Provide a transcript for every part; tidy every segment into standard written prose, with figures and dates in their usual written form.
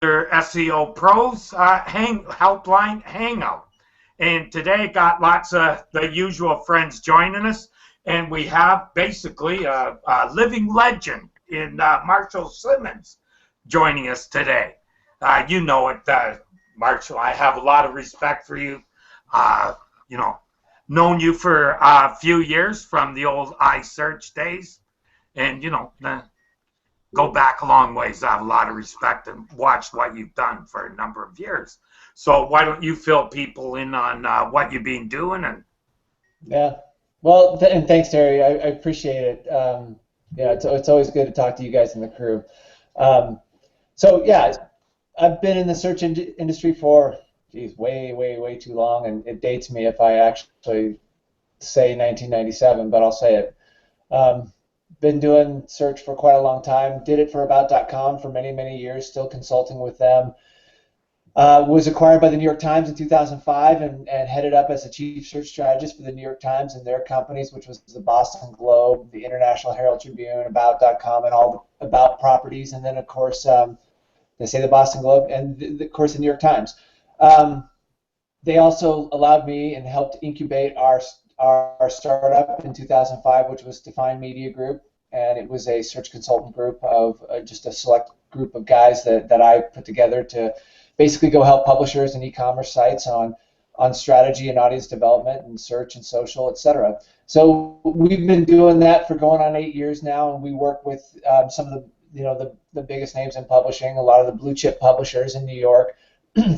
another SEO Pros helpline hangout. And today got lots of the usual friends joining us. And we have basically a living legend in Marshall Simmonds joining us today. You know it, Marshall. I have a lot of respect for you. Known you for a few years from the old iSearch days. And, go back a long ways. I have a lot of respect and watched what you've done for a number of years. So why don't you fill people in on what you've been doing? Yeah. Well, and thanks, Terry. I appreciate it. It's always good to talk to you guys in the crew. I've been in the search industry for, way too long, and it dates me if I actually say 1997, but I'll say it. Been doing search for quite a long time. Did it for About.com for many, many years, still consulting with them. Was acquired by the New York Times in 2005 and headed up as a chief search strategist for the New York Times and their companies, which was the Boston Globe, the International Herald Tribune, About.com, and all the About properties. And then, of course, they say the Boston Globe and, of course, the New York Times. They also allowed me and helped incubate our startup in 2005, which was Define Media Group, and it was a search consultant group of just a select group of guys that I put together to basically go help publishers and e-commerce sites on strategy and audience development and search and social, etc. So we've been doing that for going on 8 years now, and we work with some of the biggest names in publishing, a lot of the blue chip publishers in New York,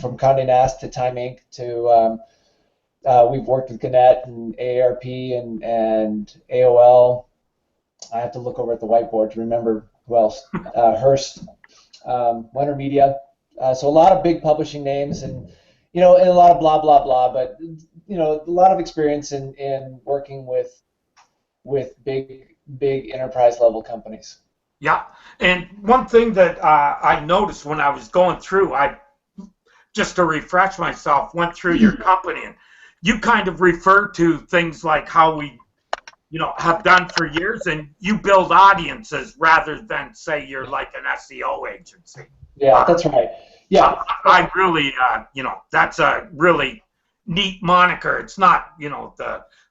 from Condé Nast to Time Inc. to we've worked with Gannett and AARP and AOL. I have to look over at the whiteboard to remember who else. Hearst, Winter Media. So a lot of big publishing names, and and a lot of blah blah blah. But a lot of experience in working with big enterprise level companies. Yeah, and one thing that I noticed when I was going through, just to refresh myself, went through your company, and you kind of refer to things like how we, have done for years, and you build audiences rather than say you're like an SEO agency. Yeah, that's right. Yeah, I really, that's a really neat moniker. It's not,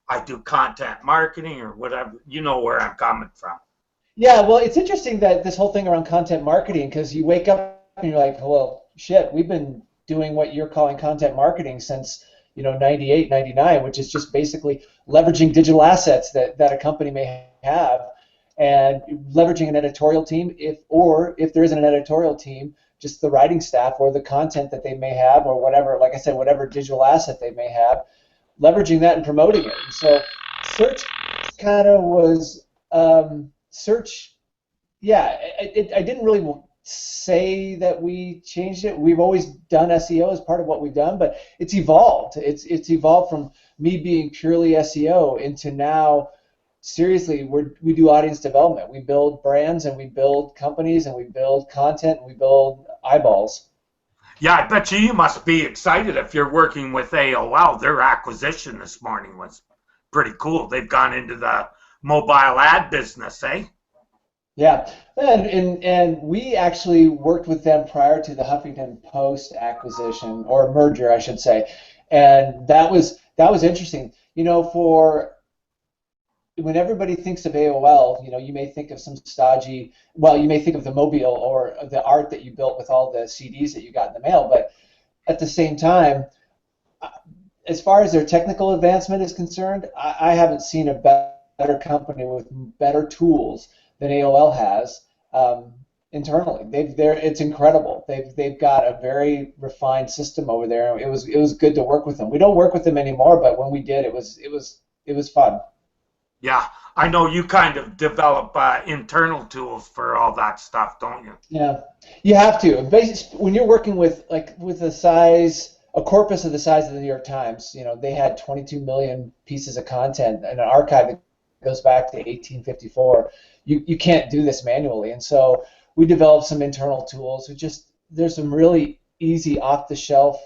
I do content marketing or whatever. You know where I'm coming from. Yeah, well, it's interesting that this whole thing around content marketing, because you wake up and you're like, well, shit, we've been doing what you're calling content marketing since 98, 99, which is just basically leveraging digital assets that a company may have and leveraging an editorial team, if there isn't an editorial team, just the writing staff or the content that they may have or whatever, like I said, whatever digital asset they may have, leveraging that and promoting it. And so search kind of was, search, yeah, I didn't really say that we changed it. We've always done SEO as part of what we've done, but it's evolved. It's evolved from me being purely SEO into now, seriously, we do audience development. We build brands and we build companies and we build content and we build eyeballs. Yeah, I bet you must be excited if you're working with AOL. Their acquisition this morning was pretty cool. They've gone into the mobile ad business, eh? Yeah, and we actually worked with them prior to the Huffington Post acquisition, or merger, I should say, and that was interesting. For when everybody thinks of AOL, you may think of some stodgy. Well, you may think of the mobile or the art that you built with all the CDs that you got in the mail, but at the same time, as far as their technical advancement is concerned, I haven't seen a better company with better tools than AOL has internally. It's incredible. They've got a very refined system over there. It was good to work with them. We don't work with them anymore, but when we did, it was fun. Yeah, I know you kind of develop internal tools for all that stuff, don't you? Yeah, you have to. When you're working with a corpus of the size of the New York Times, they had 22 million pieces of content and an archive that goes back to 1854. You can't do this manually, and so we developed some internal tools. There's some really easy off-the-shelf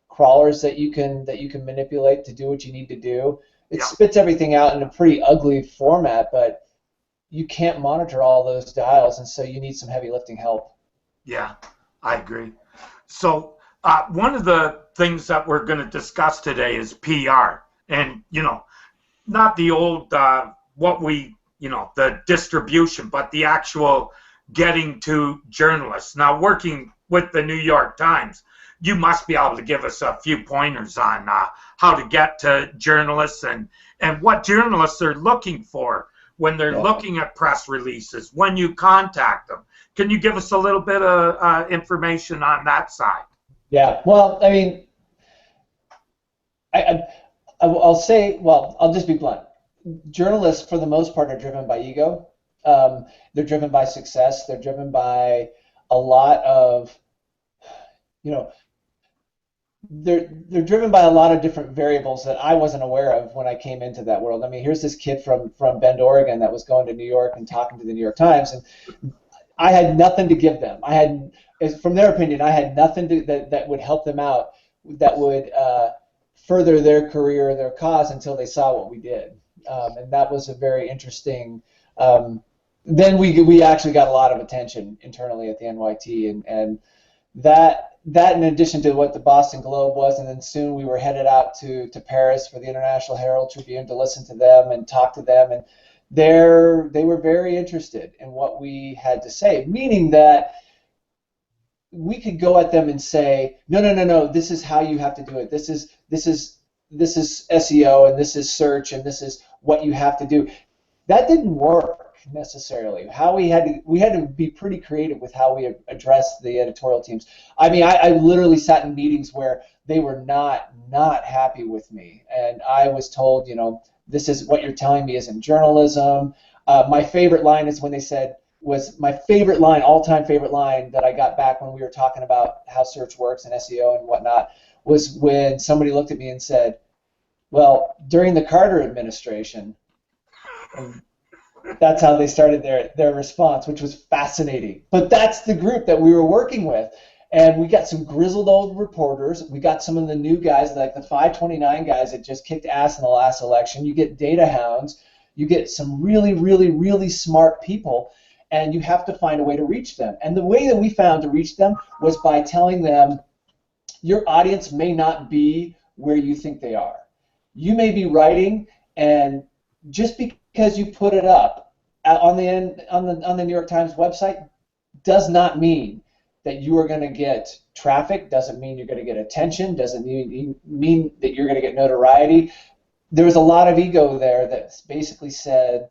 crawlers that you can manipulate to do what you need to do. It spits everything out in a pretty ugly format, but you can't monitor all those dials, and so you need some heavy lifting help. Yeah, I agree. So one of the things that we're going to discuss today is PR, and not the old what we the distribution, but the actual getting to journalists. Now, working with the New York Times, you must be able to give us a few pointers on how to get to journalists and what journalists are looking for when they're looking at press releases, when you contact them. Can you give us a little bit of information on that side? Yeah, well, I mean, I'll say, well, I'll just be blunt. Journalists, for the most part, are driven by ego. They're driven by success. They're driven by a lot of, you know, they're driven by a lot of different variables that I wasn't aware of when I came into that world. I mean, here's this kid from Bend, Oregon, that was going to New York and talking to the New York Times, and I had nothing to give them. I had, from their opinion, I had nothing that would help them out, that would further their career or their cause until they saw what we did. And that was a very interesting. Then we actually got a lot of attention internally at the NYT, and that in addition to what the Boston Globe was, and then soon we were headed out to Paris for the International Herald Tribune to listen to them and talk to them, and they were very interested in what we had to say, meaning that we could go at them and say, no, this is how you have to do it. This is SEO, and this is search, and this is what you have to do. That didn't work necessarily. How we had to be pretty creative with how we addressed the editorial teams. I mean, I literally sat in meetings where they were not happy with me, and I was told, this is what you're telling me isn't journalism. My favorite line is when they said, was my favorite line, all-time favorite line that I got back when we were talking about how search works and SEO and whatnot, was when somebody looked at me and said, well, during the Carter administration, and that's how they started their response, which was fascinating. But that's the group that we were working with. And we got some grizzled old reporters. We got some of the new guys, like the 529 guys that just kicked ass in the last election. You get data hounds. You get some really, really, really smart people. And you have to find a way to reach them. And the way that we found to reach them was by telling them, your audience may not be where you think they are. You may be writing, and just because you put it up on the New York Times website does not mean that you are going to get traffic, doesn't mean you're going to get attention, doesn't mean that you're going to get notoriety. There was a lot of ego there that basically said,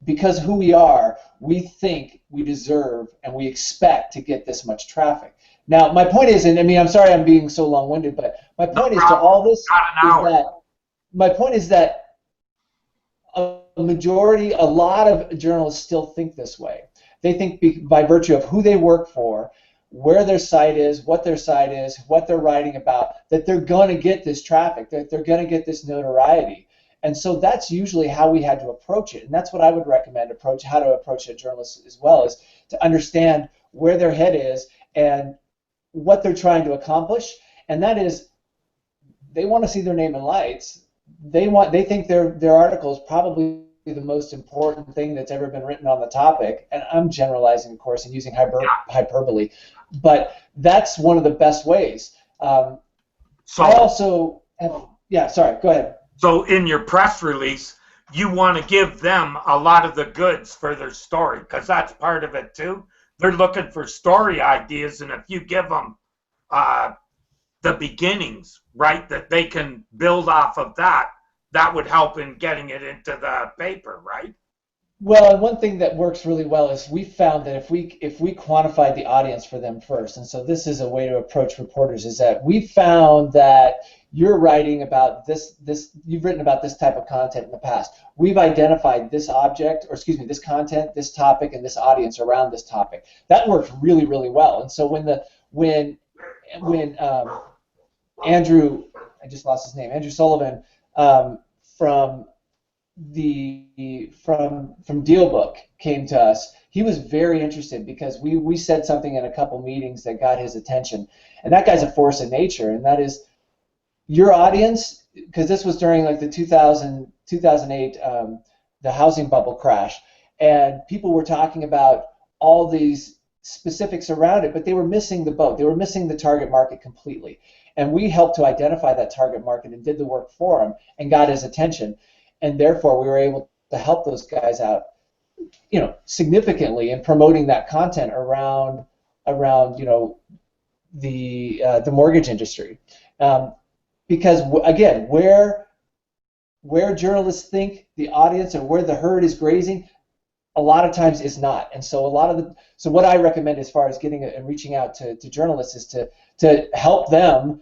because who we are, we think we deserve and we expect to get this much traffic. Now, my point is, and I mean, I'm sorry I'm being so long-winded, but my point is to all this is that a lot of journalists still think this way. They think by virtue of who they work for, where their site is, what they're writing about, that they're going to get this traffic, that they're going to get this notoriety. And so that's usually how we had to approach it. And that's what I would recommend how to approach a journalist as well, is to understand where their head is and what they're trying to accomplish. And that is, they want to see their name in lights. They think their article is probably the most important thing that's ever been written on the topic. And I'm generalizing, of course, and using hyperbole, but that's one of the best ways. I also have, sorry, go ahead. So in your press release, you want to give them a lot of the goods for their story, because that's part of it too. They're looking for story ideas, and if you give them the beginnings, right, that they can build off of that would help in getting it into the paper, right? Well, one thing that works really well is we found that if we quantified the audience for them first, and so this is a way to approach reporters, is that we found that you're writing about you've written about this type of content in the past. We've identified this this content, this topic, and this audience around this topic. That works really, really well. And so when Andrew, I just lost his name, Andrew Sullivan, from DealBook came to us, he was very interested because we said something in a couple meetings that got his attention. And that guy's a force of nature, and that is your audience, because this was during like the 2008 the housing bubble crash, and people were talking about all these specifics around it, but they were missing the boat. They were missing the target market completely. And we helped to identify that target market and did the work for him and got his attention. And therefore, we were able to help those guys out, significantly in promoting that content around the mortgage industry. Because again, where journalists think the audience or where the herd is grazing, a lot of times is not. And so what I recommend as far as getting and reaching out to journalists is to help them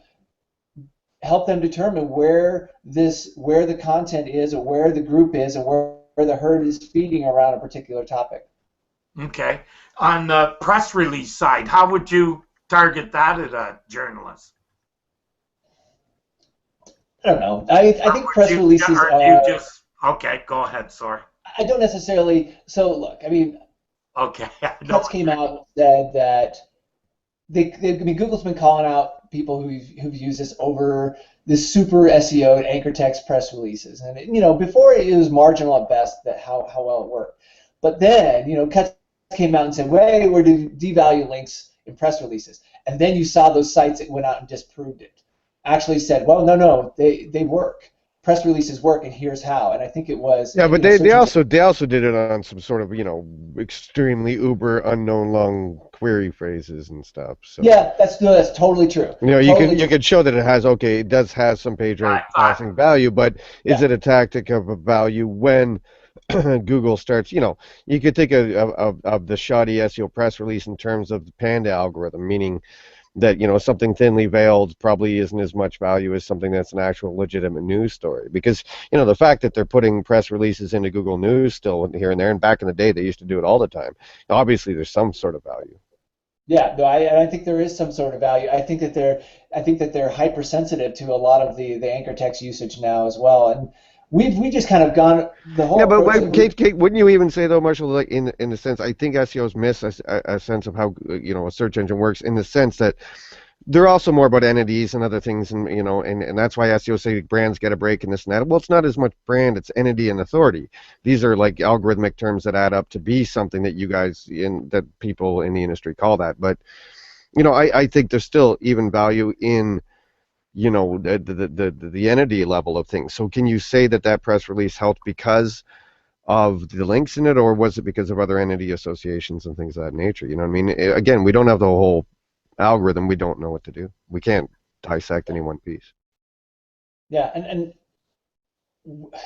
determine where the content is, or where the group is, or where the herd is feeding around a particular topic. Okay. On the press release side, how would you target that at a journalist? I don't know. I think press releases are... Okay, go ahead, sorry. I don't necessarily... So, look, I mean... Okay. Cuts came out and said that... Google's been calling out people who've used this over this super SEO and anchor text press releases. And, before it was marginal at best that how well it worked. But then, Cuts came out and said, "Hey, we're to devalue links in press releases." And then you saw those sites that went out and disproved it. Actually said, well, no, they work. Press releases work, and here's how. And I think it was... Yeah, but they also did it on some sort of, extremely uber unknown long query phrases and stuff. So. Yeah, that's totally true. You can show that it does have some page rank passing value, but is it a tactic of a value when Google starts, you could think of the shoddy SEO press release in terms of the Panda algorithm, meaning that, something thinly veiled probably isn't as much value as something that's an actual legitimate news story. Because, the fact that they're putting press releases into Google News still here and there, and back in the day they used to do it all the time, obviously there's some sort of value. Yeah, no, I think there is some sort of value. I think that they're hypersensitive to a lot of the anchor text usage now as well. And we just kind of gone the whole... Yeah, but Kate, wouldn't you even say, though, Marshall, like in the sense, I think SEOs miss a sense of how, a search engine works, in the sense that they're also more about entities and other things, and, and that's why SEOs say brands get a break and this and that. Well, it's not as much brand, it's entity and authority. These are like algorithmic terms that add up to be something that that people in the industry call that. But, I think there's still even value in the entity level of things. So can you say that press release helped because of the links in it, or was it because of other entity associations and things of that nature? You know what I mean? Again, we don't have the whole algorithm. We don't know what to do. We can't dissect any one piece. Yeah, and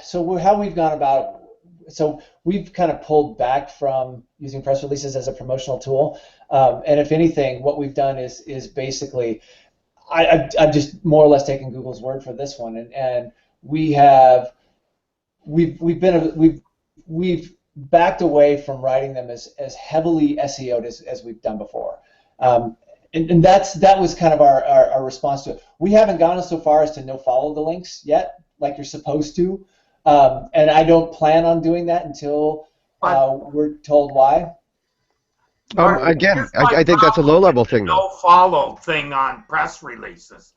so how we've gone about... So we've kind of pulled back from using press releases as a promotional tool. And if anything, what we've done is basically... I've just more or less taken Google's word for this one, and we've backed away from writing them as heavily SEO'd as we've done before, and that was kind of our response to it. We haven't gone so far as to no follow the links yet, like you're supposed to, and I don't plan on doing that until we're told why. Again, I think that's a low-level thing. No follow thing on press releases.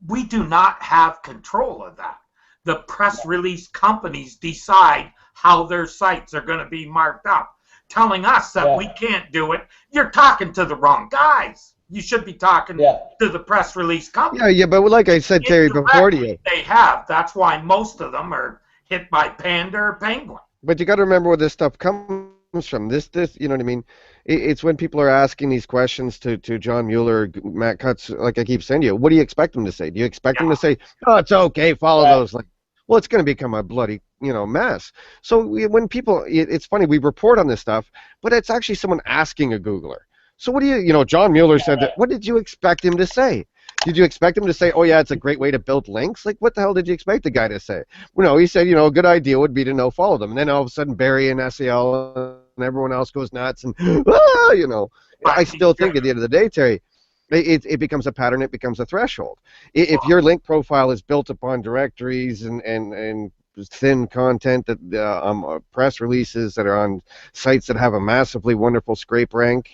We do not have control of that. The press release companies decide how their sites are going to be marked up. Telling us that we can't do it, you're talking to the wrong guys. You should be talking to the press release company. Yeah, but like I said, Terry, before to you. They have. That's why most of them are hit by Panda or Penguin. But you got to remember where this stuff comes from. This, you know what I mean? It's when people are asking these questions to John Mueller, Matt Cutts, like I keep saying to you, what do you expect them to say? Do you expect them to say, "Oh, it's okay, follow those"? Like, well, it's going to become a bloody, mess. So when people, it's funny, we report on this stuff, but it's actually someone asking a Googler. So what do you, John Mueller said that. What did you expect him to say? Did you expect him to say, "Oh yeah, it's a great way to build links"? Like, what the hell did you expect the guy to say? Well, no, he said, a good idea would be to no follow them. And then all of a sudden, Barry and SEL and everyone else goes nuts, and I still think at the end of the day, Terry, it becomes a pattern. It becomes a threshold. If your link profile is built upon directories and thin content that press releases that are on sites that have a massively wonderful scrape rank,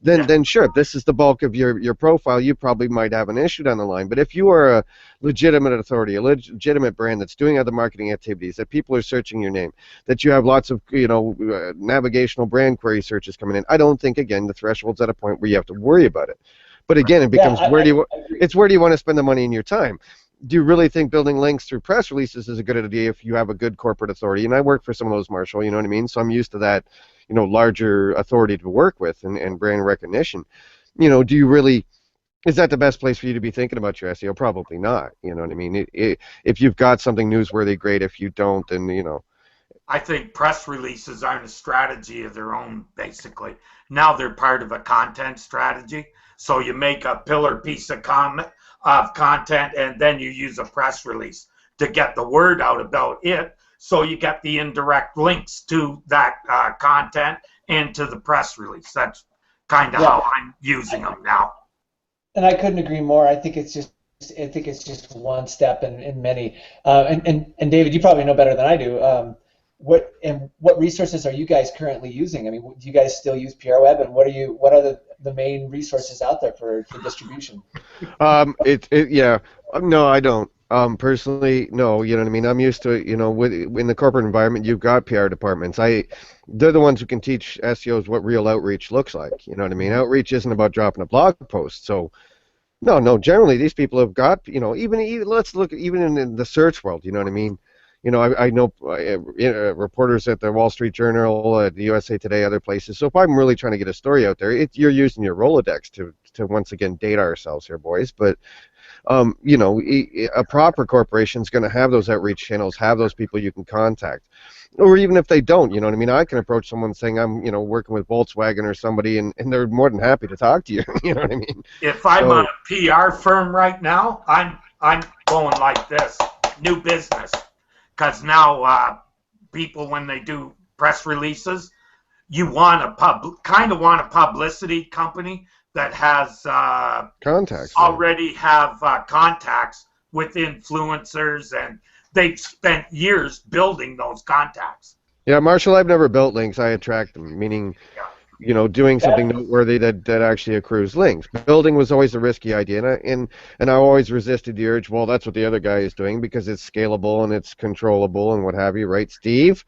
then sure, if this is the bulk of your profile, you probably might have an issue down the line. But if you are a legitimate authority, a legitimate brand that's doing other marketing activities, that people are searching your name, that you have lots of navigational brand query searches coming in, I don't think, again, the threshold's at a point where you have to worry about it. But again, it becomes where do you want to spend the money and your time? Do you really think building links through press releases is a good idea if you have a good corporate authority? And I work for some of those, Marshall, you know what I mean? So I'm used to that, larger authority to work with and brand recognition. Do you really, is that the best place for you to be thinking about your SEO? Probably not. You know what I mean? If you've got something newsworthy, great. If you don't, then, I think press releases aren't a strategy of their own, basically. Now they're part of a content strategy. So you make a pillar piece of content, and then you use a press release to get the word out about it. So you get the indirect links to that content and to the press release. That's kind of how I'm using them now. And I couldn't agree more. I think it's just one step in many. And David, you probably know better than I do. What resources are you guys currently using? I mean, do you guys still use PR Web, and what are the main resources out there for distribution? No, I don't. Personally, no. You know what I mean? I'm used to it. In the corporate environment, you've got PR departments. They're the ones who can teach SEOs what real outreach looks like. You know what I mean? Outreach isn't about dropping a blog post. So, no. Generally, these people have got. Even let's look even in the search world. You know what I mean? I know reporters at the Wall Street Journal, at the USA Today, other places. So if I'm really trying to get a story out there, you're using your Rolodex to once again date ourselves here, boys. But a proper corporation is going to have those outreach channels, have those people you can contact, or even if they don't, you know what I mean. I can approach someone saying I'm, working with Volkswagen or somebody, and they're more than happy to talk to you. You know what I mean? If I'm a PR firm right now, I'm going like this: new business. Because now people, when they do press releases, you want a publicity company that has contacts, already have contacts with influencers, and they've spent years building those contacts. Yeah, Marshall, I've never built links. I attract them, meaning, doing something noteworthy that actually accrues links. Building was always a risky idea, and I always resisted the urge, well, that's what the other guy is doing because it's scalable and it's controllable and what have you, right, Steve?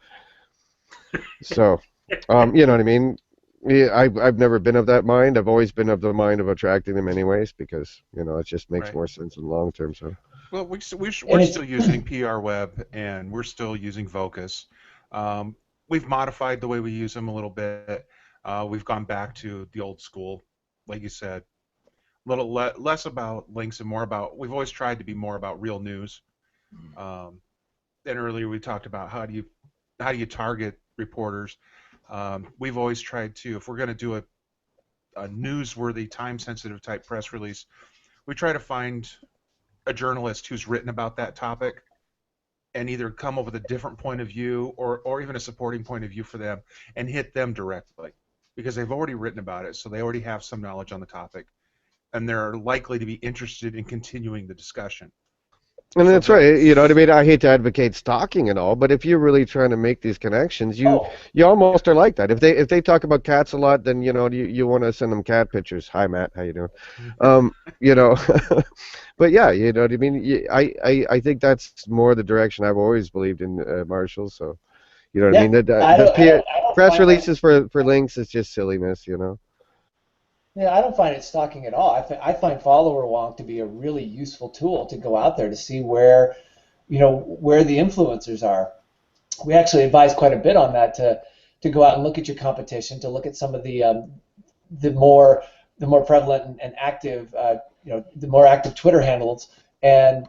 So, you know what I mean? Yeah, I've never been of that mind. I've always been of the mind of attracting them anyways because, it just makes more sense in the long term. So. Well, we're still using PR Web, and we're still using Vocus. We've modified the way we use them a little bit. We've gone back to the old school, like you said, a little less about links and more about. We've always tried to be more about real news. Then earlier we talked about how do you target reporters. We've always tried to, if we're going to do a newsworthy, time-sensitive type press release, we try to find a journalist who's written about that topic and either come up with a different point of view or even a supporting point of view for them and hit them directly because they've already written about it, so they already have some knowledge on the topic, and they're likely to be interested in continuing the discussion. And that's right. You know what I mean? I hate to advocate stalking and all, but if you're really trying to make these connections, you almost are like that. If they talk about cats a lot, then you want to send them cat pictures. Hi, Matt. How you doing? But yeah, you know what I mean. I think that's more the direction I've always believed in, Marshall. So, you know what I mean. The press releases for links is just silliness, Yeah, I don't find it stalking at all. I find follower wonk to be a really useful tool to go out there to see where the influencers are. We actually advise quite a bit on that to go out and look at your competition, to look at some of the more prevalent and active the more active Twitter handles and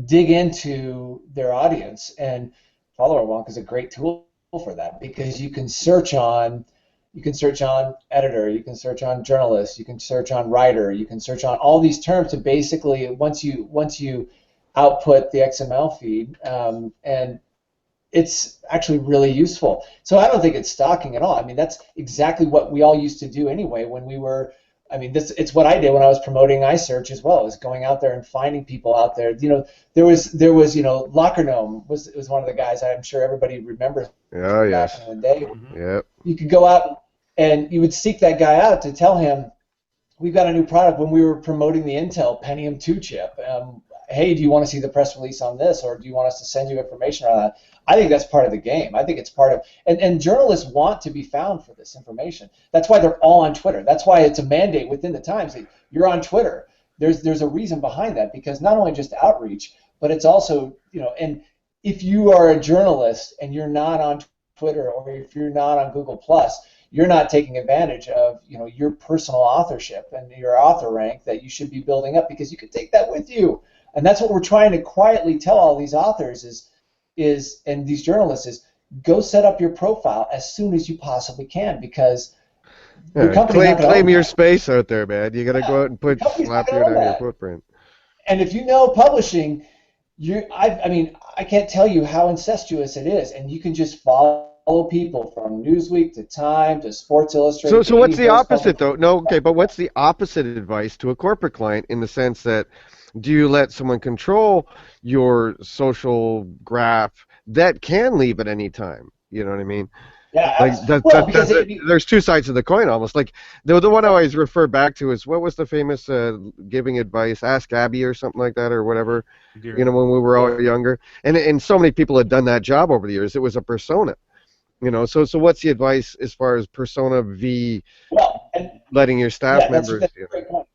dig into their audience. And follower wonk is a great tool for that because you can search on editor, you can search on journalist, you can search on writer, you can search on all these terms to basically once you output the XML feed, and it's actually really useful. So I don't think it's stalking at all. I mean, that's exactly what we all used to do anyway when we were I mean, it's what I did when I was promoting iSearch as well, is going out there and finding people out there. You know, there was Locker Gnome was one of the guys I'm sure everybody remembers Oh, back yes. in the day. Yep. You could go out and you would seek that guy out to tell him, we've got a new product. When we were promoting the Intel Pentium 2 chip, hey, do you want to see the press release on this, or do you want us to send you information on that? I think that's part of the game. I think it's part of, and journalists want to be found for this information. That's why they're all on Twitter. That's why it's a mandate within the Times that you're on Twitter. There's a reason behind that, because not only just outreach, but it's also, and if you are a journalist and you're not on Twitter, or if you're not on Google+, you're not taking advantage of your personal authorship and your author rank that you should be building up, because you can take that with you. And that's what we're trying to quietly tell all these authors and these journalists is, go set up your profile as soon as you possibly can, because your company's not gonna claim own your that. space out there, man. You got to go out and slap your down your footprint. And if you know publishing, I can't tell you how incestuous it is, and you can just follow people from Newsweek to Time to Sports Illustrated. So what's the opposite, though? No, okay, but what's the opposite advice to a corporate client, in the sense that, do you let someone control your social graph that can leave at any time? You know what I mean? Yeah. There's two sides of the coin, almost. Like the one I always refer back to is, what was the famous giving advice, Ask Abby or something like that, or whatever. Dear. When we were all younger, and so many people had done that job over the years. It was a persona. So what's the advice as far as persona v letting your staff members? That's a great point.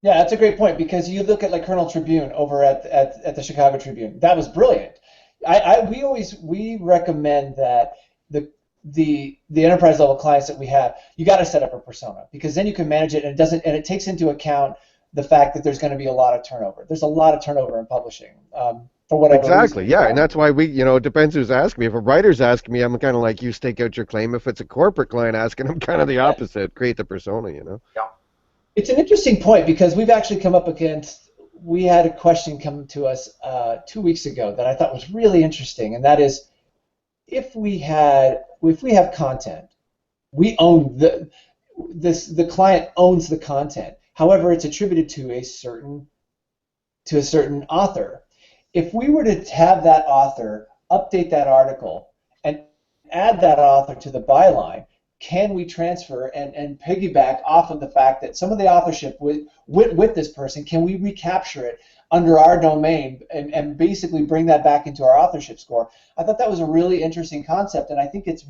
Yeah, that's a great point, because you look at like Colonel Tribune over at the Chicago Tribune. That was brilliant. We recommend that the enterprise level clients that we have, you got to set up a persona, because then you can manage it, and it takes into account the fact that there's going to be a lot of turnover. There's a lot of turnover in publishing. For whatever exactly, reason. Yeah, and that's why it depends who's asking me. If a writer's asking me, I'm kind of like, you stake out your claim. If it's a corporate client asking, I'm kind of the opposite. Create the persona, Yeah. It's an interesting point, because we've actually come up against, we had a question come to us 2 weeks ago that I thought was really interesting, and that is, if we have content, we own the client owns the content. However, it's attributed to a certain author. If we were to have that author update that article and add that author to the byline, can we transfer and piggyback off of the fact that some of the authorship with this person, can we recapture it under our domain and basically bring that back into our authorship score? I thought that was a really interesting concept, and I think it's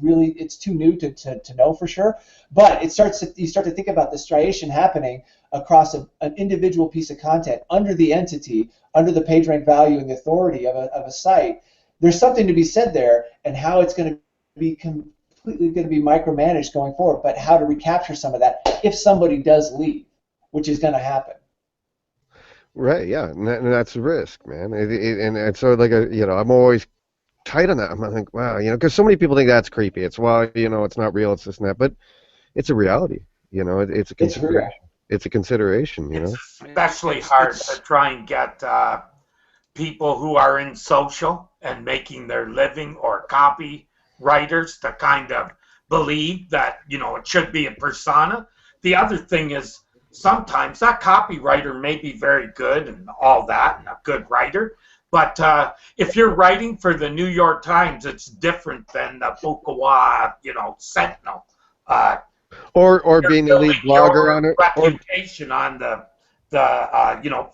too new to know for sure. But you start to think about the striation happening across an individual piece of content under the entity, under the page rank value and the authority of a site. There's something to be said there, and how it's going to be completely going to be micromanaged going forward, but how to recapture some of that if somebody does leave, which is going to happen. Right, yeah, and that's a risk, man. And so, like, I'm always tight on that. I'm like, wow, because so many people think that's creepy. It's, well, it's not real, it's this and that, but it's a reality. It's a consideration. It's a consideration, It's especially hard to try and get people who are in social and making their living, or copy writers, to kind of believe that it should be a persona. The other thing is, sometimes that copywriter may be very good and all that, and a good writer, but if you're writing for the New York Times, it's different than the Bukawa, Sentinel. Or being the lead blogger on it, reputation on the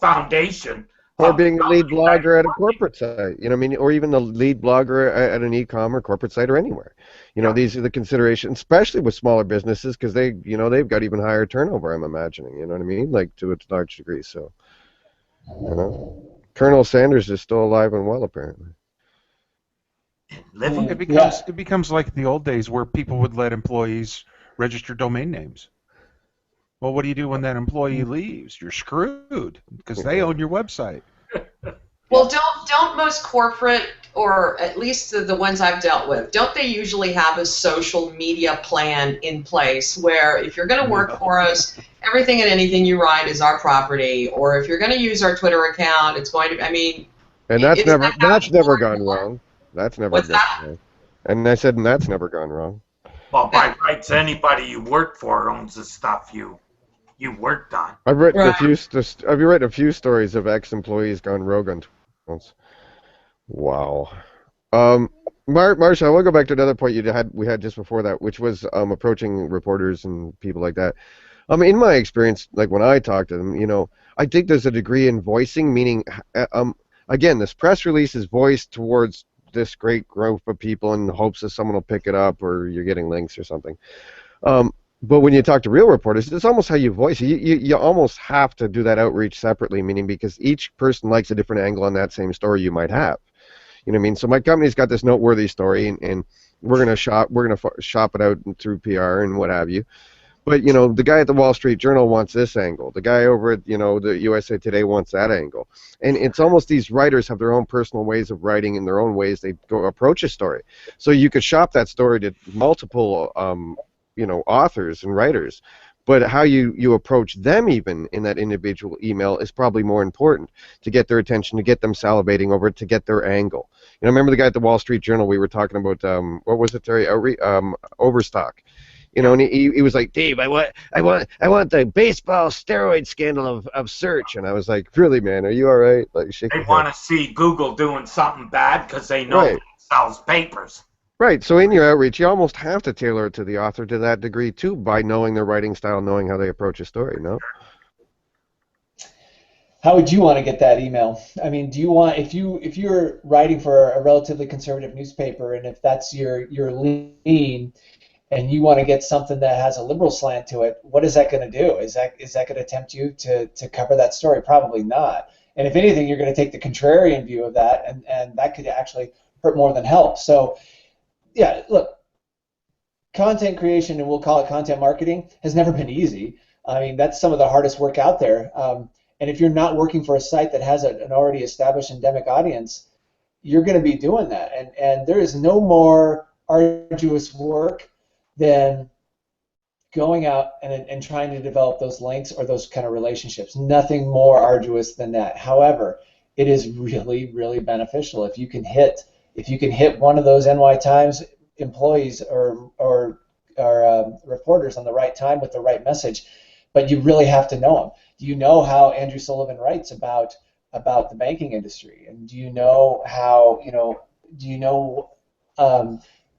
foundation. Or being the lead blogger at a corporate site, or even the lead blogger at an e-com or corporate site, or anywhere. These are the considerations, especially with smaller businesses, because they've got even higher turnover, I'm imagining, you know what I mean? Like, to a large degree, so, Colonel Sanders is still alive and well, apparently. It becomes like the old days where people would let employees register domain names. Well, what do you do when that employee leaves? You're screwed, because they own your website. Well, don't most corporate, or at least the ones I've dealt with, don't they usually have a social media plan in place where if you're going to work for us, everything and anything you write is our property, or if you're going to use our Twitter account, it's going to, And that's never gone wrong. That's never gone wrong. And I said, and that's never gone wrong. Well, by rights, anybody you work for owns the stuff you you worked on. I've written Right. I've written a few stories of ex-employees gone rogue on once. Wow. Marcia, I want to go back to another point we had just before that, which was approaching reporters and people like that. In my experience, like when I talk to them, I think there's a degree in voicing, meaning, again, this press release is voiced towards this great group of people in hopes that someone will pick it up or you're getting links or something. But when you talk to real reporters, it's almost how you voice it. You almost have to do that outreach separately, meaning because each person likes a different angle on that same story you might have. You know what I mean? So my company's got this noteworthy story, and we're gonna shop it out through PR and what have you. But the guy at the Wall Street Journal wants this angle. The guy over at the USA Today wants that angle. And it's almost these writers have their own personal ways of writing and their own ways they go approach a story. So you could shop that story to multiple authors and writers. But how you approach them even in that individual email is probably more important to get their attention, to get them salivating over it, to get their angle. Remember the guy at the Wall Street Journal, we were talking about, what was it, Terry? Overstock. And he was like, Dave, I want the baseball steroid scandal of search. And I was like, really, man, are you all right? Like, they want to see Google doing something bad because they know it sells papers. Right. So in your outreach, you almost have to tailor it to the author to that degree too, by knowing their writing style, knowing how they approach a story. No. How would you want to get that email? I mean, do you want, if you're writing for a relatively conservative newspaper, and if that's your lean, and you want to get something that has a liberal slant to it, what is that going to do? Is that going to tempt you to cover that story? Probably not. And if anything, you're going to take the contrarian view of that, and that could actually hurt more than help. So, yeah, look, content creation, and we'll call it content marketing, has never been easy. I mean, that's some of the hardest work out there. And if you're not working for a site that has an already established endemic audience, you're going to be doing that. And there is no more arduous work than going out and trying to develop those links or those kind of relationships. Nothing more arduous than that. However, it is really, really beneficial if you can hit one of those NY Times employees or reporters on the right time with the right message. But you really have to know them. Do you know how Andrew Sullivan writes about the banking industry? And do you know how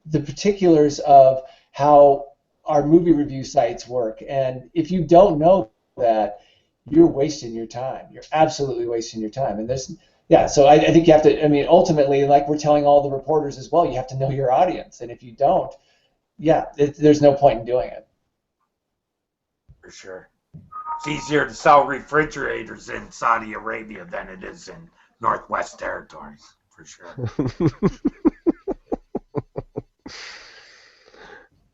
the particulars of how our movie review sites work? And if you don't know that, you're wasting your time. You're absolutely wasting your time. And so I think you have to, I mean, ultimately, like we're telling all the reporters as well, you have to know your audience. And if you don't, there's no point in doing it. For sure. It's easier to sell refrigerators in Saudi Arabia than it is in Northwest Territories, for sure.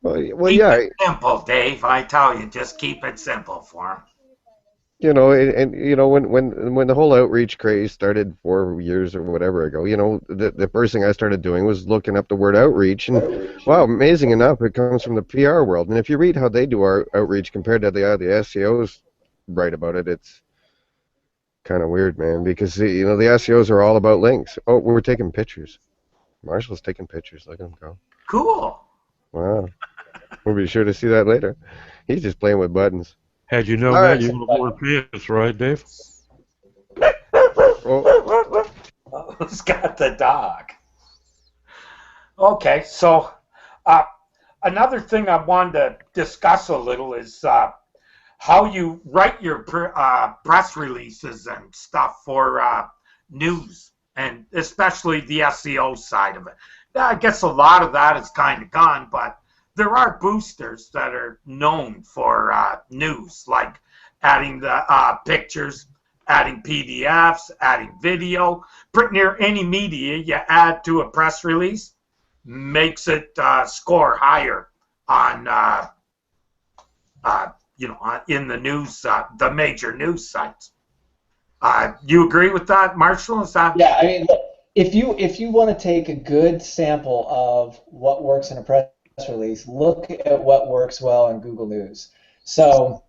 Well, keep yeah. it simple, Dave. I tell you, just keep it simple for them. When the whole outreach craze started 4 years or whatever ago, the first thing I started doing was looking up the word outreach, and wow, amazing enough, it comes from the PR world. And if you read how they do our outreach compared to the SEOs write about it, it's kind of weird, man, because the SEOs are all about links. Oh, we're taking pictures. Marshall's taking pictures. Look at him go. Cool. Wow. We'll be sure to see that later. He's just playing with buttons. Had you known that, you would have worn pants, right, Dave? Oh. Who's got the dog? Okay, so another thing I wanted to discuss a little is how you write your press releases and stuff for news, and especially the SEO side of it. I guess a lot of that is kind of gone, but there are boosters that are known for news, like adding the pictures, adding PDFs, adding video. Pretty near any media you add to a press release makes it score higher on, in the news, the major news sites. You agree with that, Marshall? Is that? Yeah, I mean, look, if you want to take a good sample of what works in a press release, look at what works well in Google News. So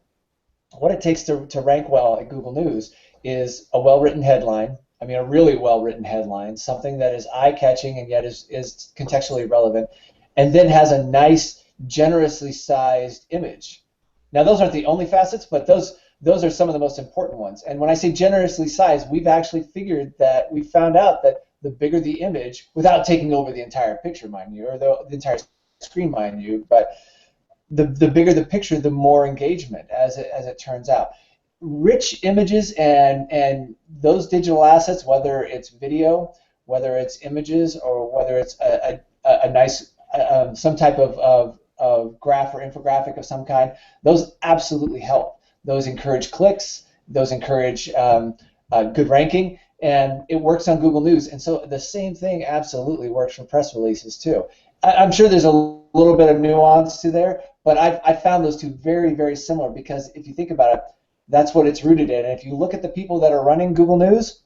what it takes to rank well at Google News is a well-written headline. I mean, a really well-written headline, something that is eye-catching and yet is contextually relevant, and then has a nice, generously sized image. Now, those aren't the only facets, but those are some of the most important ones. And when I say generously sized, we've actually we found out that the bigger the image, without taking over the entire picture, mind you, or the entire screen, mind you, but the bigger the picture, the more engagement, as it turns out. Rich images and those digital assets, whether it's video, whether it's images, or whether it's a nice some type of graph or infographic of some kind, those absolutely help. Those encourage clicks. Those encourage good ranking, and it works on Google News. And so the same thing absolutely works for press releases too. I'm sure there's a little bit of nuance to there, but I found those two very, very similar, because if you think about it, that's what it's rooted in. And if you look at the people that are running Google News,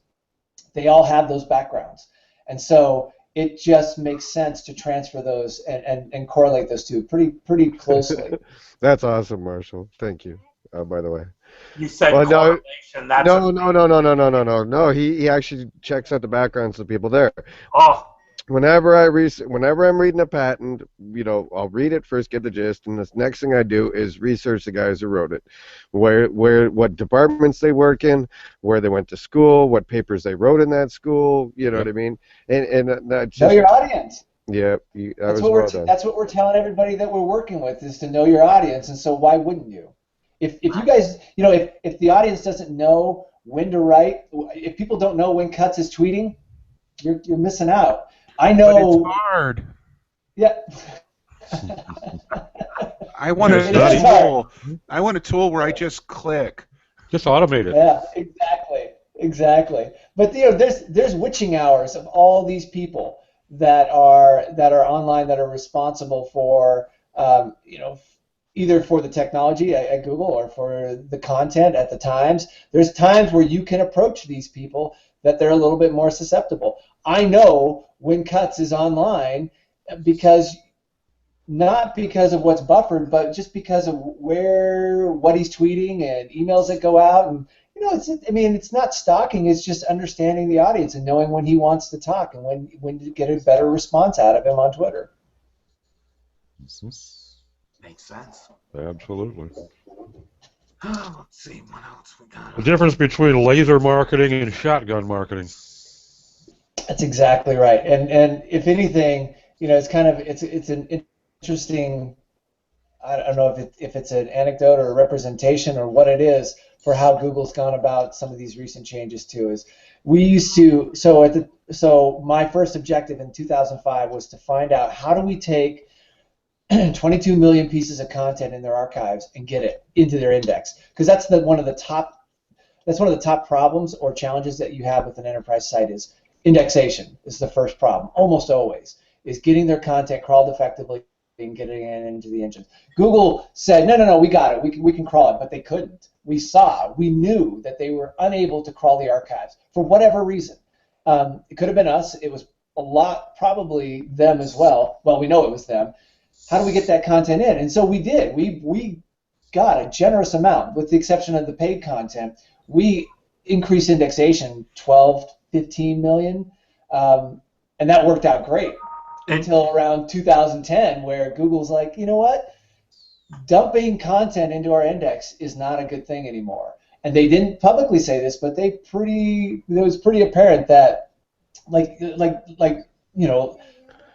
they all have those backgrounds. And so it just makes sense to transfer those and correlate those two pretty closely. That's awesome, Marshall. Thank you. By the way. You said correlation. No. He actually checks out the backgrounds of the people there. Oh. Whenever I'm reading a patent, I'll read it first, get the gist, and the next thing I do is research the guys who wrote it, what departments they work in, where they went to school, what papers they wrote in that school. You know what I mean? And that just, know your audience. Yeah, that's what we're telling everybody that we're working with, is to know your audience. And so why wouldn't you? If you guys, if the audience doesn't know when to write, if people don't know when Cuts is tweeting, you're missing out. I know. But it's hard. Yeah. I want a tool. I want a tool where I just click. Just automate it. Yeah, exactly. But there's witching hours of all these people that are online, that are responsible for either for the technology at Google or for the content at the Times. There's times where you can approach these people that they're a little bit more susceptible. I know when Cuts is online not because of what's buffered, but just because of what he's tweeting and emails that go out. And it's not stalking. It's just understanding the audience and knowing when he wants to talk and when to get a better response out of him on Twitter. Makes sense. Absolutely. Let's see what else we got. The difference between laser marketing and shotgun marketing. That's exactly right. And if anything, it's an interesting. I don't know if it's an anecdote or a representation or what it is for how Google's gone about some of these recent changes too. Is we used to so my first objective in 2005 was to find out how do we take 22 million pieces of content in their archives and get it into their index, because that's one of the top problems or challenges that you have with an enterprise site. Is indexation is the first problem, almost always, is getting their content crawled effectively and getting it into the engines. Google said, no, we got it, we can crawl it, but they couldn't. We knew that they were unable to crawl the archives for whatever reason. It could have been us. It was a lot, probably them as well. Well, we know it was them. How do we get that content in? And so we did. We got a generous amount, with the exception of the paid content. We increased indexation 12, 15 million, and that worked out great until around 2010, where Google's like, you know what? Dumping content into our index is not a good thing anymore. And they didn't publicly say this, but it was pretty apparent that,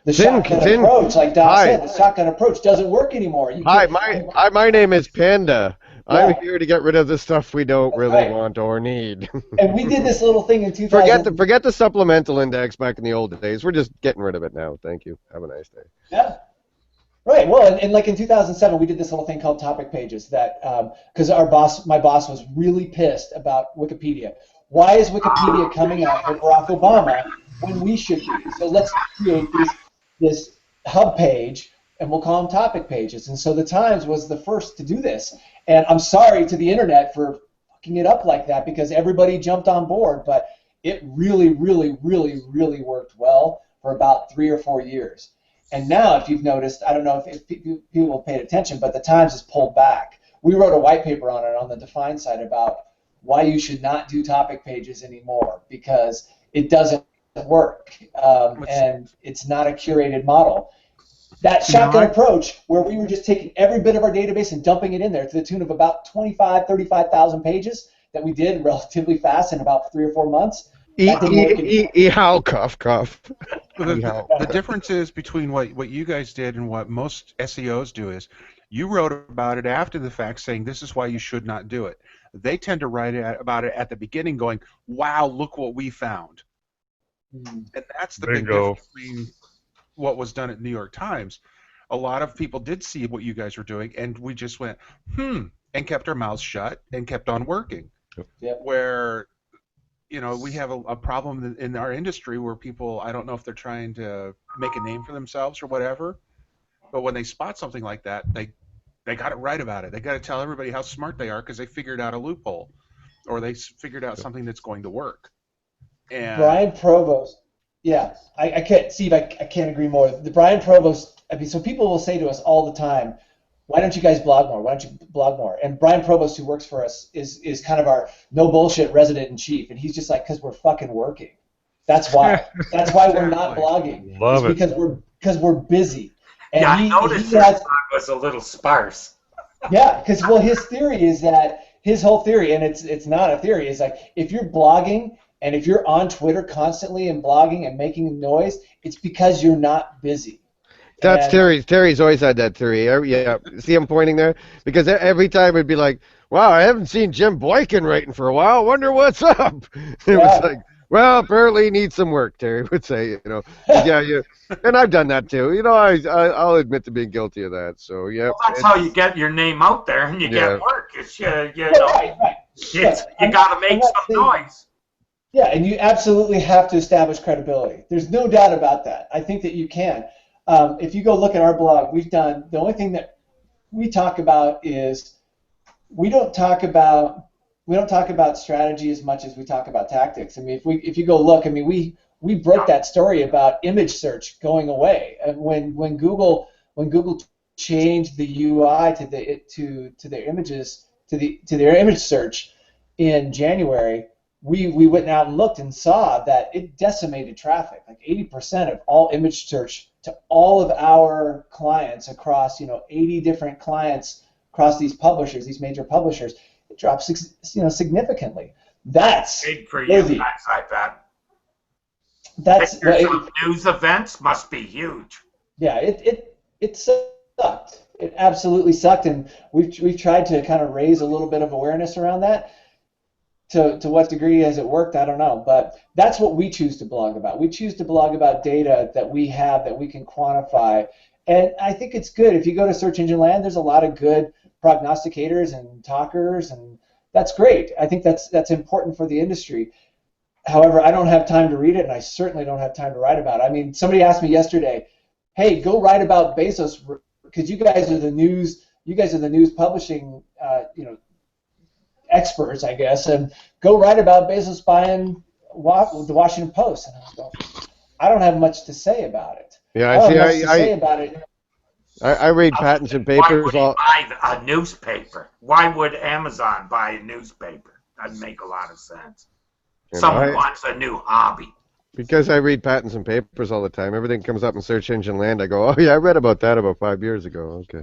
the shotgun approach, like Doc said, the shotgun approach doesn't work anymore. My name is Panda. Yeah. I'm here to get rid of the stuff we don't really want or need. And we did this little thing in 2000. Forget the supplemental index back in the old days. We're just getting rid of it now. Thank you. Have a nice day. Yeah. Right. Well, and like in 2007, we did this little thing called topic pages that because my boss was really pissed about Wikipedia. Why is Wikipedia coming out at Barack Obama when we should be? So let's create this hub page, and we'll call them topic pages. And so the Times was the first to do this. And I'm sorry to the internet for fucking it up like that, because everybody jumped on board, but it really, really, really, really worked well for about 3 or 4 years. And now, if you've noticed, I don't know if people paid attention, but the Times has pulled back. We wrote a white paper on it on the Define site about why you should not do topic pages anymore, because it doesn't work, and it's not a curated model. That shotgun approach where we were just taking every bit of our database and dumping it in there to the tune of about 25, 35,000 pages that we did relatively fast in about 3 or 4 months. That didn't work anymore. How cough. The difference is between what you guys did and what most SEOs do is you wrote about it after the fact saying this is why you should not do it. They tend to write about it at the beginning going, wow, look what we found. And that's the big difference between what was done at New York Times. A lot of people did see what you guys were doing, and we just went, and kept our mouths shut and kept on working. Yep. Where, we have a problem in our industry where people, I don't know if they're trying to make a name for themselves or whatever, but when they spot something like that, they got to write about it. They got to tell everybody how smart they are because they figured out a loophole, or they figured out something that's going to work. And Brian Provost, yeah, I can't, Steve, I can't agree more. The Brian Provost, so people will say to us all the time, why don't you guys blog more? Why don't you blog more? And Brian Provost, who works for us, is kind of our no bullshit resident in chief, and he's just like, because we're fucking working. That's why. That's why we're not blogging. Love it. Because we're busy. And I noticed your blog was a little sparse. Yeah, because his theory is that his whole theory, and it's not a theory, is like if you're blogging and if you're on Twitter constantly and blogging and making noise, it's because you're not busy. That's Terry's. Terry's always had that theory. Yeah, see him pointing there? Because every time it'd be like, wow, I haven't seen Jim Boykin writing for a while. Wonder what's up. It was like, well, apparently he needs some work, Terry would say, Yeah. And I've done that too. I'll admit to being guilty of that. So, yeah. Well, that's how you get your name out there and you get work. It's, Right. You got to make some noise. Yeah, and you absolutely have to establish credibility. There's no doubt about that. I think that you can. If you go look at our blog, the only thing that we talk about is we don't talk about strategy as much as we talk about tactics. I mean, if you go look, I mean, we broke that story about image search going away. And when Google changed the UI to their images to their image search in January, we went out and looked and saw that it decimated traffic. Like 80% of all image search to all of our clients across 80 different clients across these publishers, these major publishers, it dropped significantly. That's big for you guys, I bet. That's news events must be huge. Yeah, it sucked. It absolutely sucked, and we've tried to kind of raise a little bit of awareness around that. To what degree has it worked, I don't know, but that's what we choose to blog about. We choose to blog about data that we have that we can quantify, and I think it's good. If you go to Search Engine Land, there's a lot of good prognosticators and talkers, and that's great. I think that's important for the industry. However, I don't have time to read it, and I certainly don't have time to write about it. I mean, somebody asked me yesterday, hey, go write about Bezos, because you guys are the news publishing experts, I guess, and go write about Bezos buying the Washington Post. And I was going, I don't have much to say about it. Yeah, I read patents and papers. Why would he buy a newspaper? Why would Amazon buy a newspaper? Doesn't make a lot of sense. Someone wants a new hobby. Because I read patents and papers all the time. Everything comes up in Search Engine Land. I go, oh yeah, I read about that about 5 years ago. Okay.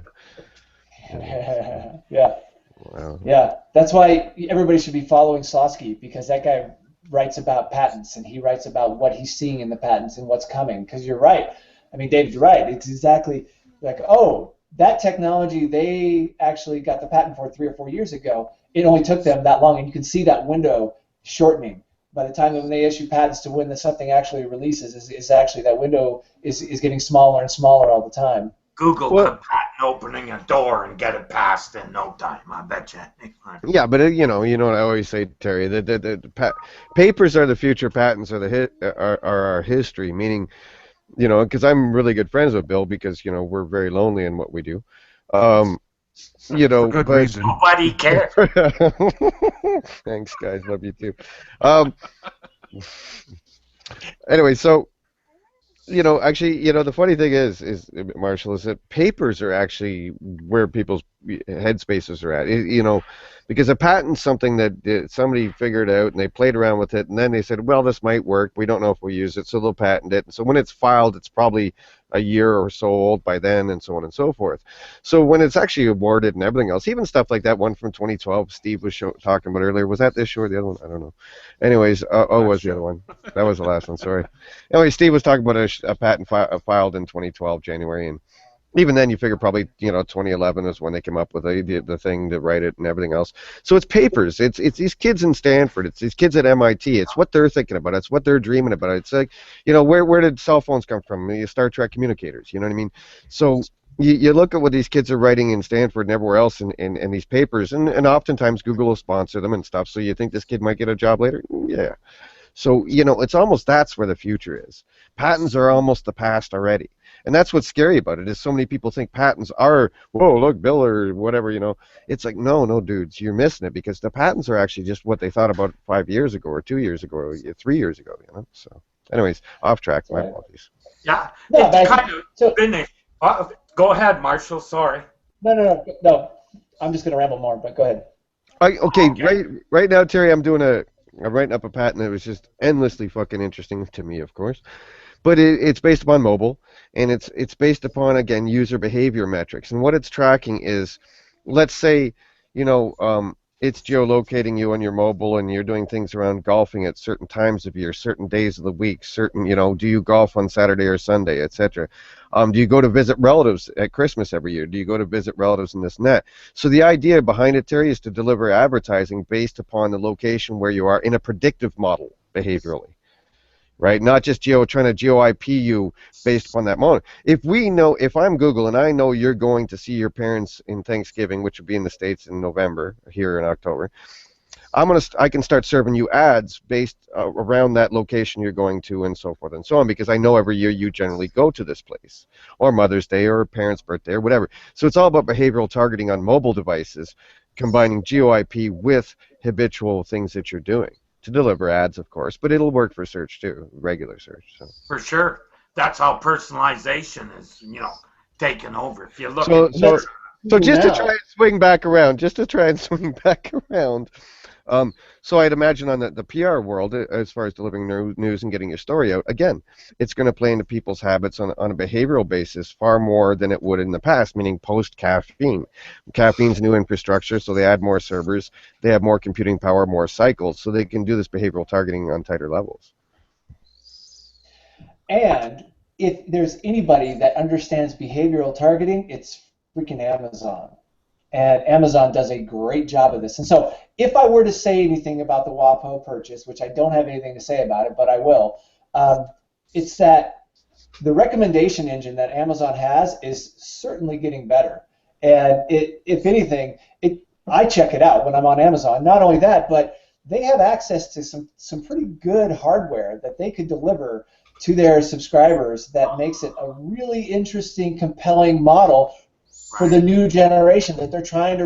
Yeah. Wow. Yeah, that's why everybody should be following Slosky, because that guy writes about patents and he writes about what he's seeing in the patents and what's coming. Because you're right. I mean, Dave, you're right. It's exactly like, oh, that technology, they actually got the patent for 3 or 4 years ago. It only took them that long, and you can see that window shortening. By the time that when they issue patents to when something actually releases, is actually that window is getting smaller and smaller all the time. Google could patent opening a door and get it passed in no time. I bet you. Yeah, but you know what I always say, Terry. The papers are the future. Patents are our history. Meaning, because I'm really good friends with Bill because we're very lonely in what we do. For good reason. Nobody cares. Thanks, guys. Love you too. Anyway, so. Actually, the funny thing is Marshall, is that papers are actually where people's headspaces are at. Because a patent's something that somebody figured out and they played around with it, and then they said, well, this might work. We don't know if we use it, so they'll patent it. So when it's filed, it's probably a year or so old by then, and so on and so forth. So when it's actually awarded and everything else, even stuff like that one from 2012 Steve was talking about earlier, was that this show or the other one? I don't know. Anyways, was the other one. That was the last one, sorry. Anyway, Steve was talking about a patent filed in 2012, January, and even then you figure probably, 2011 is when they came up with the thing to write it and everything else. So it's papers. It's these kids in Stanford. It's these kids at MIT. It's what they're thinking about. It's what they're dreaming about. It's like, where did cell phones come from? Star Trek communicators. You know what I mean? So you look at what these kids are writing in Stanford and everywhere else in these papers, and oftentimes Google will sponsor them and stuff. So you think this kid might get a job later? Yeah. So, it's almost that's where the future is. Patents are almost the past already. And that's what's scary about it, is so many people think patents are, whoa, look, Bill, or whatever, It's like, no, dudes, you're missing it, because the patents are actually just what they thought about 5 years ago or 2 years ago or 3 years ago, So, anyways, off track, my apologies. Yeah, No, it's kind of finished. Go ahead, Marshall, sorry. No. I'm just going to ramble more, but go ahead. Okay. Right now, Terry, I'm writing up a patent that was just endlessly fucking interesting to me, of course. But it's based upon mobile, and it's based upon, again, user behavior metrics. And what it's tracking is, let's say, it's geolocating you on your mobile, and you're doing things around golfing at certain times of year, certain days of the week, certain, do you golf on Saturday or Sunday, etc. Do you go to visit relatives at Christmas every year? Do you go to visit relatives in this and that? So the idea behind it, Terry, is to deliver advertising based upon the location where you are in a predictive model behaviorally. Right, not just trying to geo IP you based upon that moment. If I'm Google and I know you're going to see your parents in Thanksgiving, which would be in the States in November, here in October, I can start serving you ads based around that location you're going to, and so forth and so on, because I know every year you generally go to this place, or Mother's Day, or parents' birthday, or whatever. So it's all about behavioral targeting on mobile devices, combining geo IP with habitual things that you're doing, to deliver ads, of course, but it'll work for search too, regular search. So. For sure. That's how personalization is, taken over. If you look So just to try and swing back around, so I'd imagine on the PR world, as far as delivering news and getting your story out, again, it's going to play into people's habits on a behavioral basis far more than it would in the past, meaning post-caffeine. Caffeine's new infrastructure, so they add more servers, they have more computing power, more cycles, so they can do this behavioral targeting on tighter levels. And if there's anybody that understands behavioral targeting, it's freaking Amazon. And Amazon does a great job of this. And so if I were to say anything about the Wopo purchase, which I don't have anything to say about it, but I will, it's that the recommendation engine that Amazon has is certainly getting better. And if anything, I check it out when I'm on Amazon. Not only that, but they have access to some pretty good hardware that they could deliver to their subscribers that makes it a really interesting, compelling model for the new generation that they're trying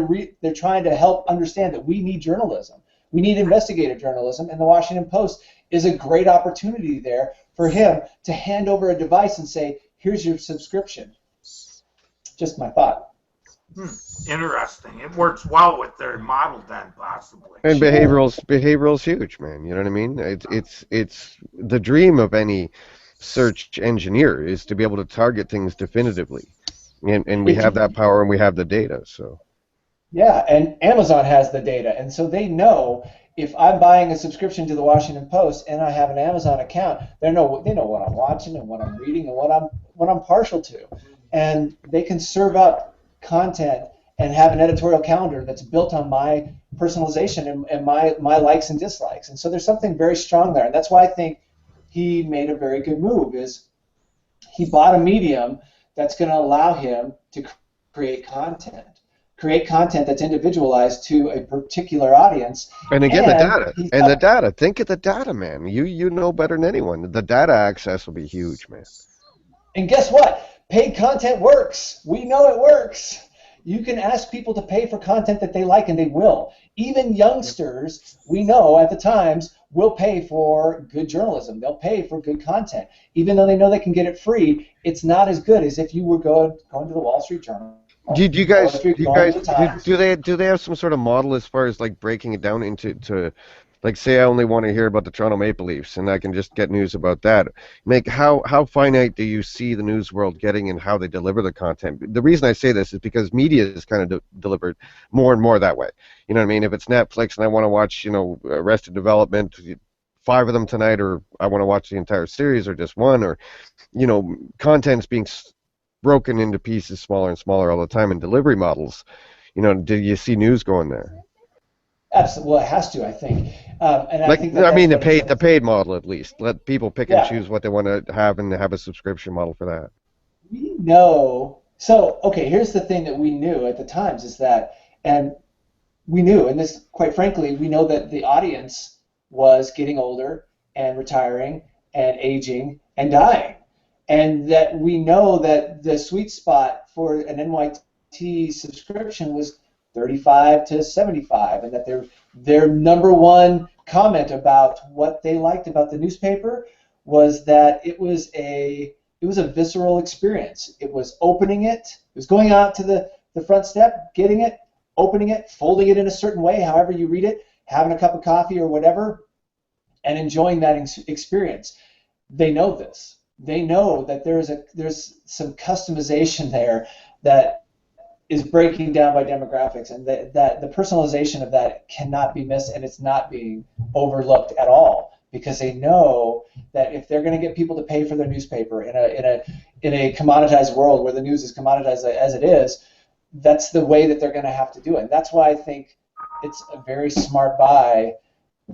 to help understand that we need journalism. We need investigative journalism, and the Washington Post is a great opportunity there for him to hand over a device and say, here's your subscription. Just my thought. Interesting. It works well with their model then, possibly. And behavioral's huge, man. You know what I mean? It's the dream of any search engineer is to be able to target things definitively. And we have that power, and we have the data. So. Yeah, and Amazon has the data, and so they know if I'm buying a subscription to the Washington Post and I have an Amazon account, they know what I'm watching and what I'm reading and what I'm partial to, and they can serve up content and have an editorial calendar that's built on my personalization and my likes and dislikes. And so there's something very strong there, and that's why I think he made a very good move. Is he bought a medium that's going to allow him to create content that's individualized to a particular audience. And again, the data. Think of the data, man. You know better than anyone. The data access will be huge, man. And guess what? Paid content works. We know it works. You can ask people to pay for content that they like, and they will. Even youngsters, we know at the Times, will pay for good journalism. They'll pay for good content. Even though they know they can get it free, it's not as good as if you were going to the Wall Street Journal Do you guys Or if you're going with the times. do they have some sort of model as far as like breaking it down into like, say I only want to hear about the Toronto Maple Leafs and I can just get news about that. Like how finite do you see the news world getting and how they deliver the content? The reason I say this is because media is kind of delivered more and more that way. You know what I mean? If it's Netflix and I want to watch, Arrested Development, 5 of them tonight, or I want to watch the entire series or just one, or content's being broken into pieces smaller and smaller all the time in delivery models. Do you see news going there? Absolutely. Well, it has to, I think. And like, I think I mean, the paid model at least. Let people pick and choose what they want to have and have a subscription model for that. We know. So, okay, here's the thing that we knew at the times is that, and we knew, and this, quite frankly, we know that the audience was getting older and retiring and aging and dying. And that we know that the sweet spot for an NYT subscription was 35 to 75, and that their number one comment about what they liked about the newspaper was that it was a visceral experience. It was opening it, it was going out to the front step, getting it, opening it, folding it in a certain way, however you read it, having a cup of coffee or whatever, and enjoying that experience. They know this. They know that there's some customization there that is breaking down by demographics, and that the personalization of that cannot be missed, and it's not being overlooked at all, because they know that if they're going to get people to pay for their newspaper in a commoditized world where the news is commoditized as it is, that's the way that they're going to have to do it. And that's why I think it's a very smart buy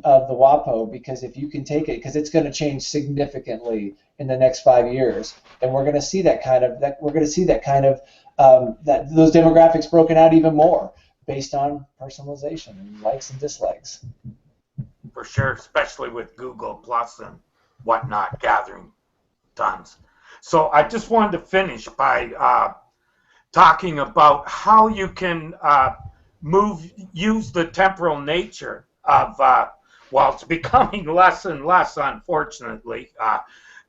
of the Wopo, because if you can take it, because it's going to change significantly in the next 5 years, and we're going to see that those demographics broken out even more based on personalization and likes and dislikes. For sure, especially with Google Plus and whatnot gathering tons. So I just wanted to finish by talking about how you can use the temporal nature of, it's becoming less and less, unfortunately,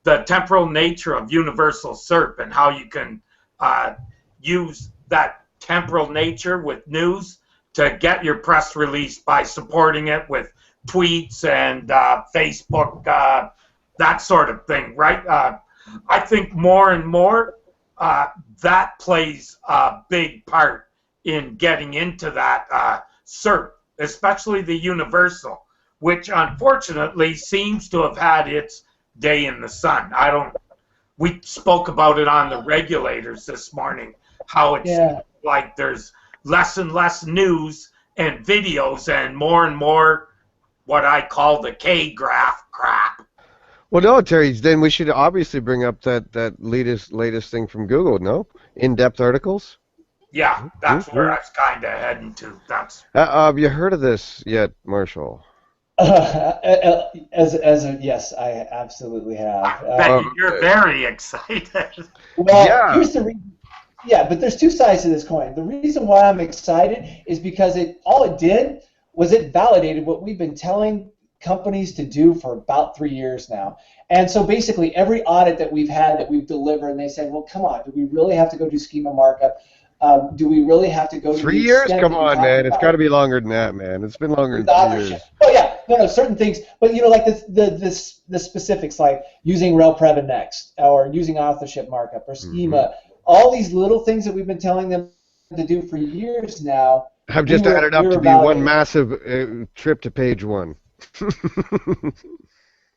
the temporal nature of universal SERP, and how you can use that temporal nature with news to get your press release by supporting it with tweets and Facebook, that sort of thing, right? I think more and more that plays a big part in getting into that SERP, especially the universal, which unfortunately seems to have had its day in the sun. We spoke about it on the regulators this morning, how it's like there's less and less news and videos and more what I call the K-graph crap. Well, no, Terry, then we should obviously bring up that latest thing from Google, no? In-depth articles? Yeah, that's where I was kind of heading to. Have you heard of this yet, Marshall? Yes, I absolutely have. I bet you're very excited. Well, here's the reason. Yeah, but there's two sides to this coin. The reason why I'm excited is because all it did was it validated what we've been telling companies to do for about 3 years now. And so basically every audit that we've had that we've delivered, and they said, well, come on, do we really have to go do schema markup? Do we really have to go to 3 years? Come on, man. It's got to be longer than that, man. It's been longer than 3 years. Oh, yeah. No, certain things. But, like the specifics, like using rel prev and next, or using authorship markup, or schema, all these little things that we've been telling them to do for years now have just added up to be one massive trip to page one.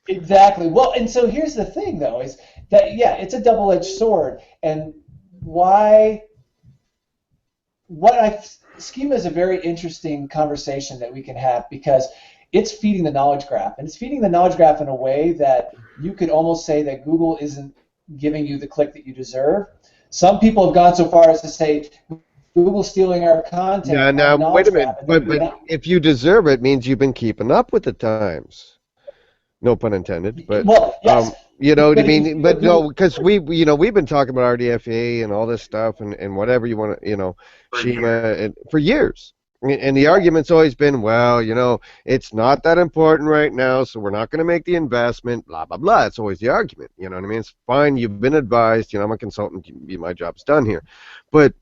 Exactly. Well, and so here's the thing, though, is that, it's a double-edged sword. And schema is a very interesting conversation that we can have, because it's feeding the knowledge graph. And it's feeding the knowledge graph in a way that you could almost say that Google isn't giving you the click that you deserve. Some people have gone so far as to say Google's stealing our content. Now, wait a minute. But if you deserve it, means you've been keeping up with the times. No pun intended. But yes. You know what I mean? But no, because we've been talking about RDFA and all this stuff and whatever you want to, schema for years. And the argument's always been, well, it's not that important right now, so we're not going to make the investment, blah, blah, blah. It's always the argument. You know what I mean? It's fine. You've been advised. I'm a consultant. My job's done here. But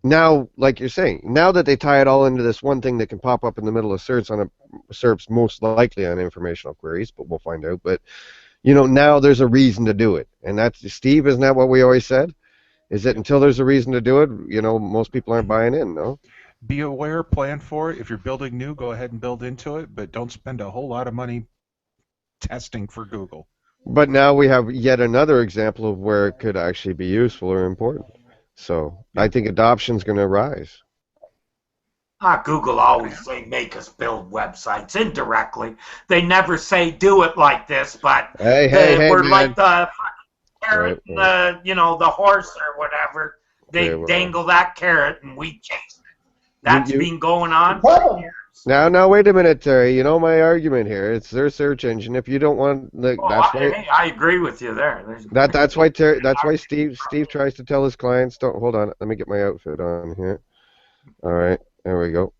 now, like you're saying, now that they tie it all into this one thing that can pop up in the middle of search on a SERPs, most likely on informational queries, but we'll find out. But now there's a reason to do it, and that's Steve. Isn't that what we always said? Is it until there's a reason to do it? Most people aren't buying in. No. Be aware, plan for it. If you're building new, go ahead and build into it, but don't spend a whole lot of money testing for Google. But now we have yet another example of where it could actually be useful or important. So I think adoption's going to rise. Google always say make us build websites indirectly. They never say do it like this, but hey, we're man. like the carrot, Right. the horse or whatever. They Okay, well. dangle that carrot and we chase it. That's been going on for years. Now, wait a minute, Terry. You know my argument here. It's their search engine. If you don't want, I agree with you there. That's why Steve tries to tell his clients, don't hold on. Let me get my outfit on here. All right, there we go.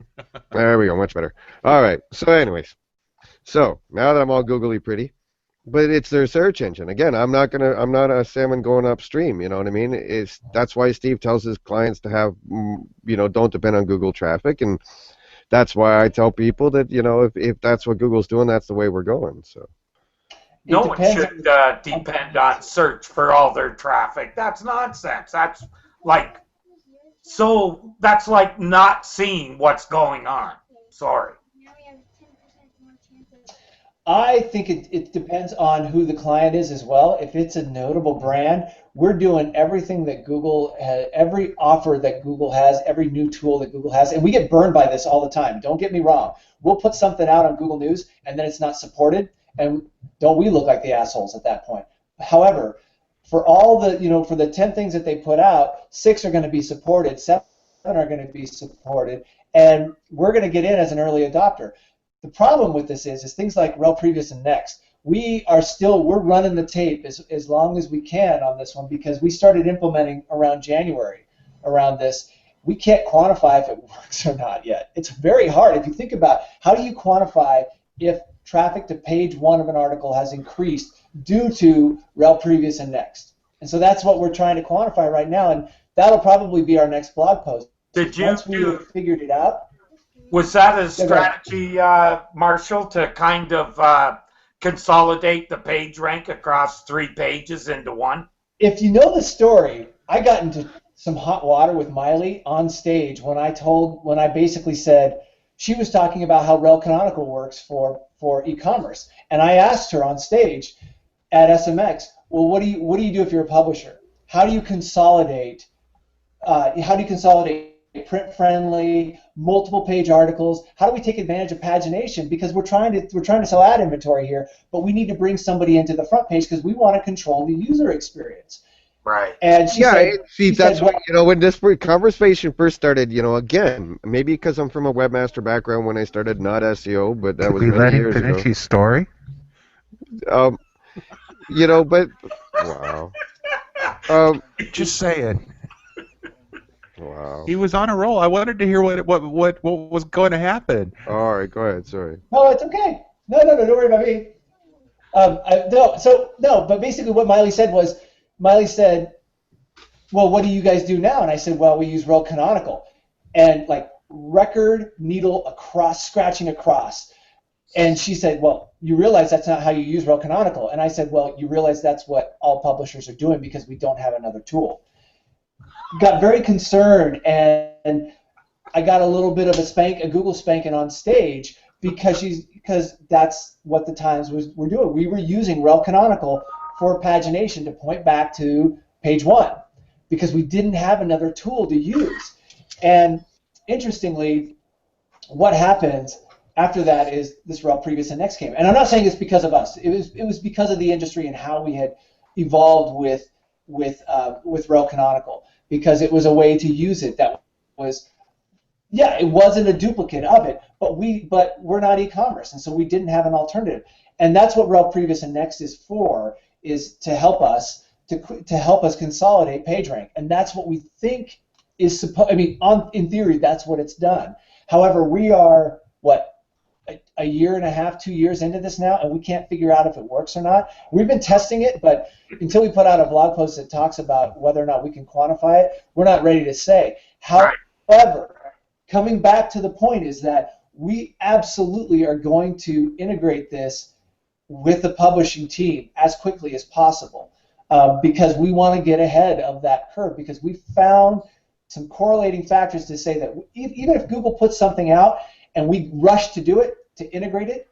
There we go, much better. All right. So, anyways, now that I'm all googly pretty, but it's their search engine. Again, I'm not a salmon going upstream. You know what I mean? That's why Steve tells his clients to have, don't depend on Google traffic, and that's why I tell people that if that's what Google's doing, that's the way we're going. So. No one should depend on search for all their traffic. That's nonsense. That's like not seeing what's going on. Sorry. I think it depends on who the client is as well. If it's a notable brand, we're doing everything that Google has, every offer that Google has, every new tool that Google has, and we get burned by this all the time. Don't get me wrong. We'll put something out on Google News, and then it's not supported, and don't we look like the assholes at that point? However, for all the, for the 10 things that they put out, 6 are going to be supported, 7 are going to be supported, and we're going to get in as an early adopter. The problem with this is things like rel previous and next. We're running the tape as long as we can on this one because we started implementing around January around this. We can't quantify if it works or not yet. It's very hard. If you think about how do you quantify if traffic to page 1 of an article has increased due to rel previous and next. And so that's what we're trying to quantify right now, and that'll probably be our next blog post. Once we have figured it out. Was that a strategy, Marshall, to kind of consolidate the page rank across 3 pages into one? If you know the story, I got into some hot water with Miley on stage when I basically said she was talking about how rel canonical works for e-commerce, and I asked her on stage at SMX, well, what do you do if you're a publisher? How do you consolidate? Print-friendly, multiple-page articles? How do we take advantage of pagination? Because we're trying to sell ad inventory here, but we need to bring somebody into the front page because we want to control the user experience. Right. And that's why when this conversation first started. Again, maybe because I'm from a webmaster background when I started, not SEO, but that was many years ago. Let him finish his story. But wow. Just saying. Wow. He was on a roll. I wanted to hear what was going to happen. All right, go ahead. Sorry. No, it's okay. No, don't worry about me. But basically what Miley said was, well, what do you guys do now? And I said, well, we use rel canonical. And like record needle across, scratching across. And she said, well, you realize that's not how you use rel canonical. And I said, well, you realize that's what all publishers are doing because we don't have another tool. Got very concerned, and I got a little bit of a Google spanking on stage because that's what the Times were doing. We were using rel canonical for pagination to point back to page 1 because we didn't have another tool to use. And interestingly, what happens after that is this rel previous and next came. And I'm not saying it's because of us. It was because of the industry and how we had evolved with rel canonical. Because it was a way to use it that was, it wasn't a duplicate of it, but we're not e-commerce, and so we didn't have an alternative. And that's what rel previous and next is for, is to help us consolidate PageRank, and that's what we think is supposed. In theory, that's what it's done. However, we are a year and a half, 2 years into this now, and we can't figure out if it works or not. We've been testing it, but until we put out a blog post that talks about whether or not we can quantify it, we're not ready to say. Right. However, coming back to the point is that we absolutely are going to integrate this with the publishing team as quickly as possible, because we want to get ahead of that curve, because we found some correlating factors to say that even if Google puts something out and we rush to do it, to integrate it,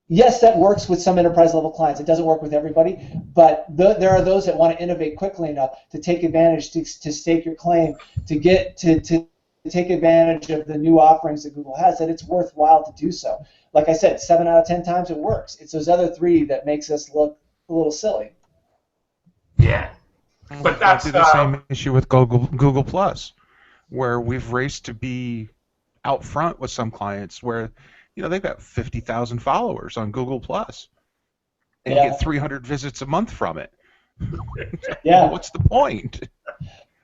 yes, that works with some enterprise level clients. It doesn't work with everybody, but there are those that want to innovate quickly enough to take advantage, to stake your claim, to get to take advantage of the new offerings that Google has, that it's worthwhile to do so. Like I said, 7 out of 10 times it works. It's those other 3 that makes us look a little silly. Yeah. But that's the same issue with Google Plus, where we've raced to be out front with some clients where, you know, they've got 50,000 followers on Google Plus and get 300 visits a month from it. Yeah. What's the point?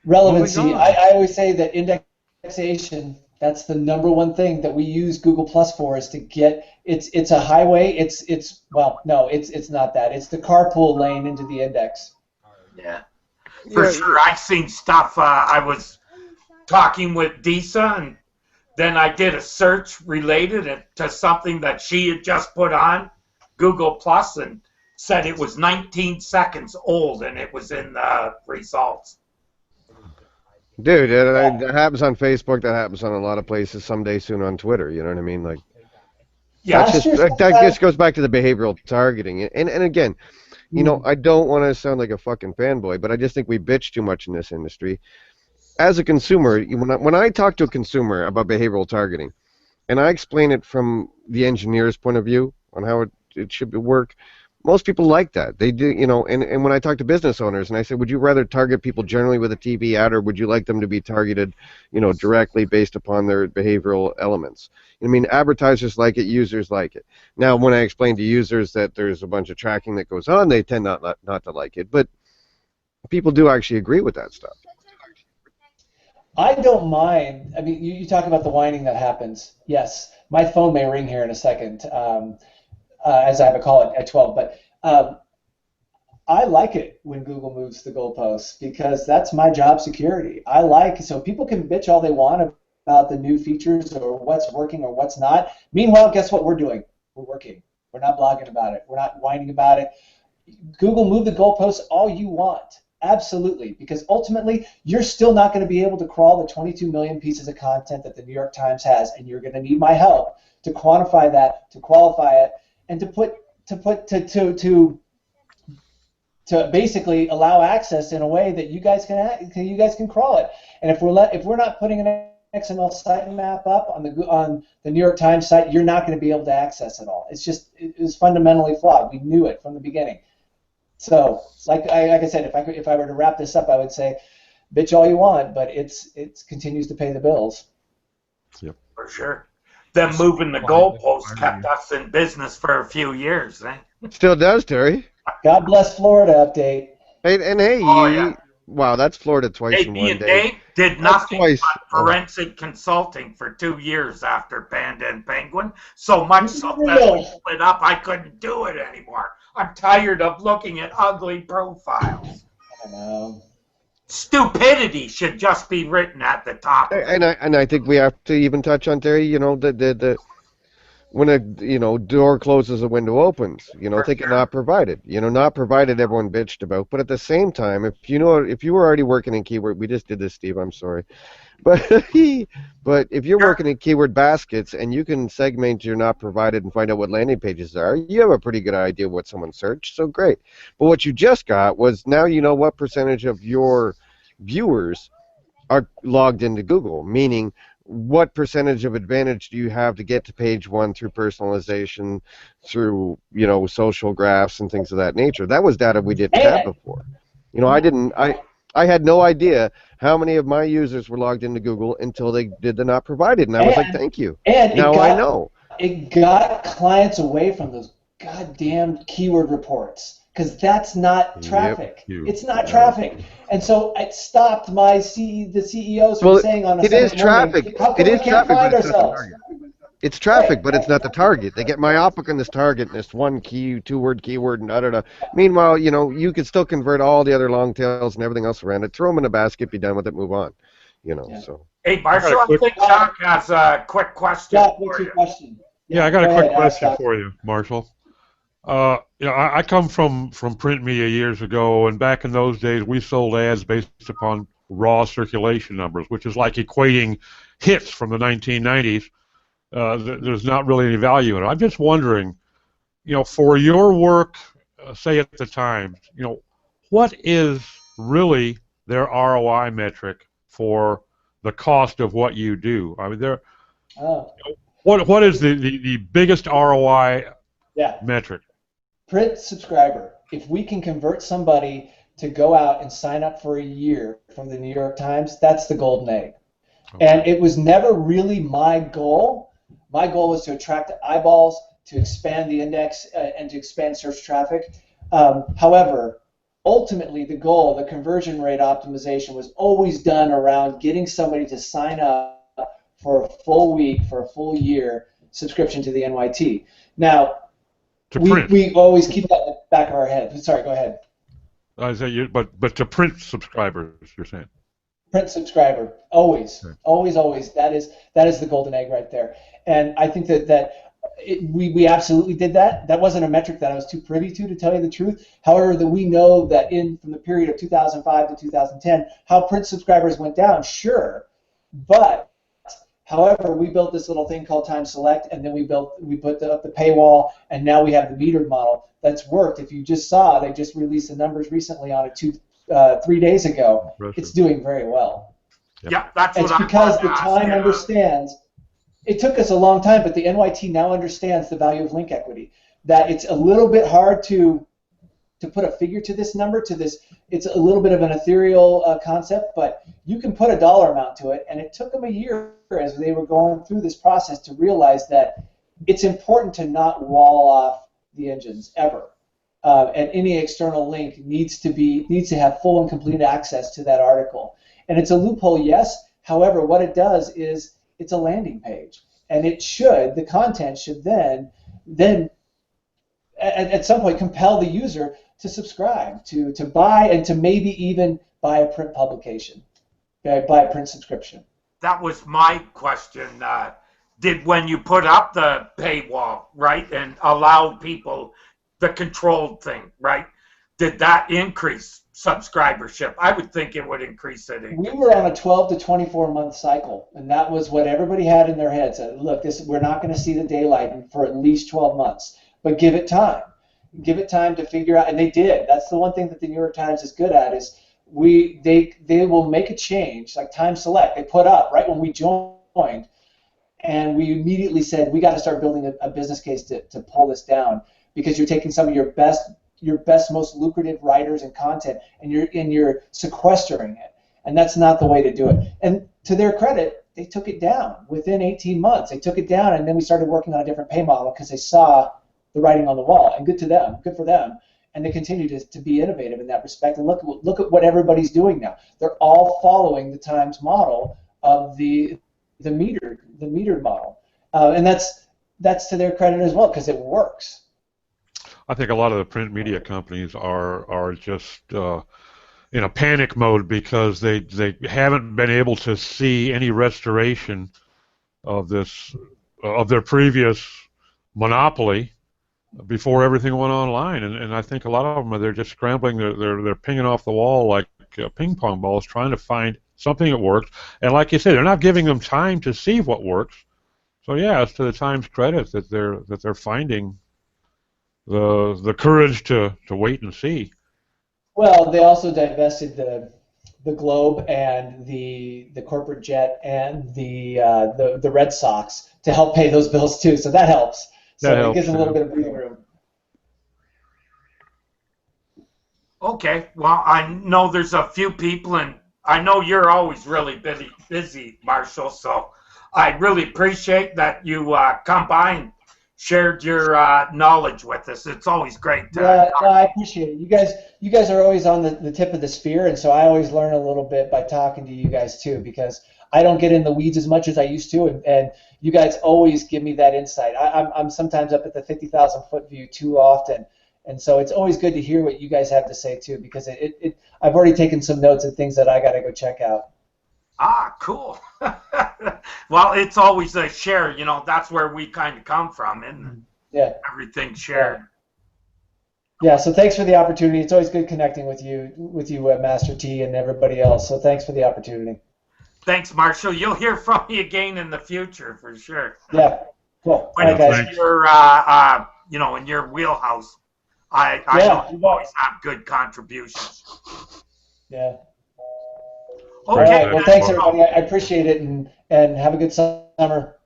Relevancy. I always say that indexation, that's the #1 thing that we use Google Plus for, is to get, it's a highway, it's not that. It's the carpool lane into the index. Yeah. For sure. I've seen stuff. I was talking with Disa, and then I did a search related to something that she had just put on Google Plus and said it was 19 seconds old, and it was in the results. Dude, that happens on Facebook. That happens on a lot of places. Someday soon on Twitter. You know what I mean? Like, yeah, that just goes back to the behavioral targeting. And again, you know, I don't want to sound like a fucking fanboy, but I just think we bitch too much in this industry. As a consumer, when I talk to a consumer about behavioral targeting, and I explain it from the engineer's point of view on how it should work, most people like that. They do, you know, and when I talk to business owners and I say, would you rather target people generally with a TV ad, or would you like them to be targeted, you know, directly based upon their behavioral elements? I mean, advertisers like it, users like it. Now, when I explain to users that there's a bunch of tracking that goes on, they tend not to like it, but people do actually agree with that stuff. I don't mind. I mean, you talk about the whining that happens. Yes, my phone may ring here in a second, as I have a call at 12. But I like it when Google moves the goalposts, because that's my job security. So people can bitch all they want about the new features or what's working or what's not. Meanwhile, guess what we're doing? We're working. We're not blogging about it. We're not whining about it. Google, move the goalposts all you want. Absolutely, because ultimately you're still not going to be able to crawl the 22 million pieces of content that the New York Times has, and you're going to need my help to quantify that, to qualify it, and to basically allow access in a way that you guys can crawl it. And if we're not putting an XML sitemap up on the New York Times site, you're not going to be able to access it all. It was fundamentally flawed. We knew it from the beginning. So, like I said, if I were to wrap this up, I would say, bitch all you want, but it continues to pay the bills. Yep. For sure. Them moving the goalposts kept us in business for a few years, eh? Still does, Terry. God bless Florida update. Hey, wow, that's Florida twice in one day. Dave did nothing but forensic consulting for 2 years after Panda and Penguin. So much so that we split up, I couldn't do it anymore. I'm tired of looking at ugly profiles. I know. Stupidity should just be written at the top. And I think we have to even touch on, Terry, you know, the when a door closes, a window opens. You know, thinking not provided. You know, not provided, everyone bitched about. But at the same time, if you were already working in keyword, we just did this, Steve. I'm sorry, but if you're working in keyword baskets and you can segment your not provided and find out what landing pages are, you have a pretty good idea of what someone searched. So great. But what you just got was, now you know what percentage of your viewers are logged into Google, meaning what percentage of advantage do you have to get to page 1 through personalization, through, you know, social graphs and things of that nature. That was data we didn't have before. You know, I had no idea how many of my users were logged into Google until they did the not provided, and I was like, thank you. And now I know. It got clients away from those goddamn keyword reports, because that's not traffic. It's not traffic. And so it stopped the CEOs from saying on a Sunday morning, traffic. how come we can't find ourselves? It's traffic, but it's not the target. They get myopic on this target and this one two-word keyword, and da-da-da. Meanwhile, you know, you could still convert all the other long tails and everything else around it, throw them in a basket, be done with it, move on. you know. Yeah. So Hey, Marshall, I think Doc has a quick question Doc, for what's your you. question? Yeah, I got a go quick ahead, ask question Doc. for you, Marshall. I come from print media years ago, and back in those days, we sold ads based upon raw circulation numbers, which is like equating hits from the 1990s. There's not really any value in it. I'm just wondering, for your work, say at the time, what is really their ROI metric for the cost of what you do? I mean, Oh, what is the biggest ROI yeah. metric? Print subscriber. If we can convert somebody to go out and sign up for a year from the New York Times, that's the golden egg. Okay. And it was never really my goal. My goal was to attract eyeballs, to expand the index, and to expand search traffic. However, ultimately the goal, the conversion rate optimization, was always done around getting somebody to sign up for a full week, for a full year subscription to the NYT. Now, we always keep that in the back of our head. Sorry, go ahead. I say but to print subscribers, you're saying. Print subscriber, always, Okay. always. That is the golden egg right there. And I think we absolutely did that. That wasn't a metric that I was too privy to tell you the truth. However, that we know that from the period of 2005 to 2010, how print subscribers went down, sure, but however, we built this little thing called Time Select, and then we put up the paywall, and now we have the metered model that's worked. If you just saw, they just released the numbers recently on it 3 days ago. Impressive. It's doing very well. Yep. Yeah, that's what It's I because wanted to the ask Time you. understands. It took us a long time, but the NYT now understands the value of link equity. That it's a little bit hard to put a figure to this number, it's a little bit of an ethereal concept, but you can put a dollar amount to it, and it took them a year as they were going through this process to realize that it's important to not wall off the engines ever. And any external link needs to have full and complete access to that article. And it's a loophole, yes. However, what it does is it's a landing page, and the content should then at some point compel the user to subscribe, to buy, and to maybe even buy a print publication, buy a print subscription. That was my question. When you put up the paywall, right, and allowed people the controlled thing, right, did that increase subscribership? I would think it would increase it. We were on a 12 to 24 month cycle, and that was what everybody had in their heads. Look, we're not going to see the daylight for at least 12 months, but give it time. Give it time to figure out, and they did. That's the one thing that the New York Times is good at is they will make a change, like Time Select. They put up right when we joined, and we immediately said we got to start building a business case to pull this down, because you're taking some of your best, most lucrative writers and content, and you're sequestering it, and that's not the way to do it. And to their credit, they took it down within 18 months. They took it down, and then we started working on a different pay model because they saw the writing on the wall, and good for them. And they continue to be innovative in that respect. And look at what everybody's doing now. They're all following the Times model of the metered model, and that's to their credit as well, because it works. I think a lot of the print media companies are just in a panic mode because they haven't been able to see any restoration of their previous monopoly before everything went online, and I think a lot of them they're just scrambling. They're pinging off the wall like ping pong balls, trying to find something that works. And like you said, they're not giving them time to see what works. So yeah, it's to the Times' credit that they're finding the courage to wait and see. Well, they also divested the Globe and the corporate jet and the Red Sox to help pay those bills too. So that helps. So it gives them a little bit of breathing room. Okay, well, I know there's a few people, and I know you're always really busy, Marshall, so I really appreciate that you come by and shared your knowledge with us. It's always great. Yeah, no, I appreciate it. You guys are always on the tip of the spear, and so I always learn a little bit by talking to you guys too, because I don't get in the weeds as much as I used to, and you guys always give me that insight. I'm sometimes up at the 50,000 foot view too often, and so it's always good to hear what you guys have to say too, because I've already taken some notes of things that I got to go check out. Ah, cool. Well, it's always a share, that's where we kind of come from, and Yeah. everything's shared. Yeah, so thanks for the opportunity. It's always good connecting with you, Master T, and everybody else. So thanks for the opportunity. Thanks, Marshall. You'll hear from me again in the future for sure. Yeah, cool. When All right, guys. you're, in your wheelhouse, I know you always have good contributions. Yeah. Okay. All right. Well, thanks, everybody. I appreciate it, and have a good summer.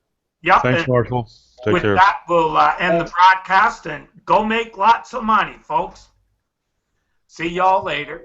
Yep. Thanks, Marshall. Take with care. that, we'll end the broadcast and go make lots of money, folks. See y'all later.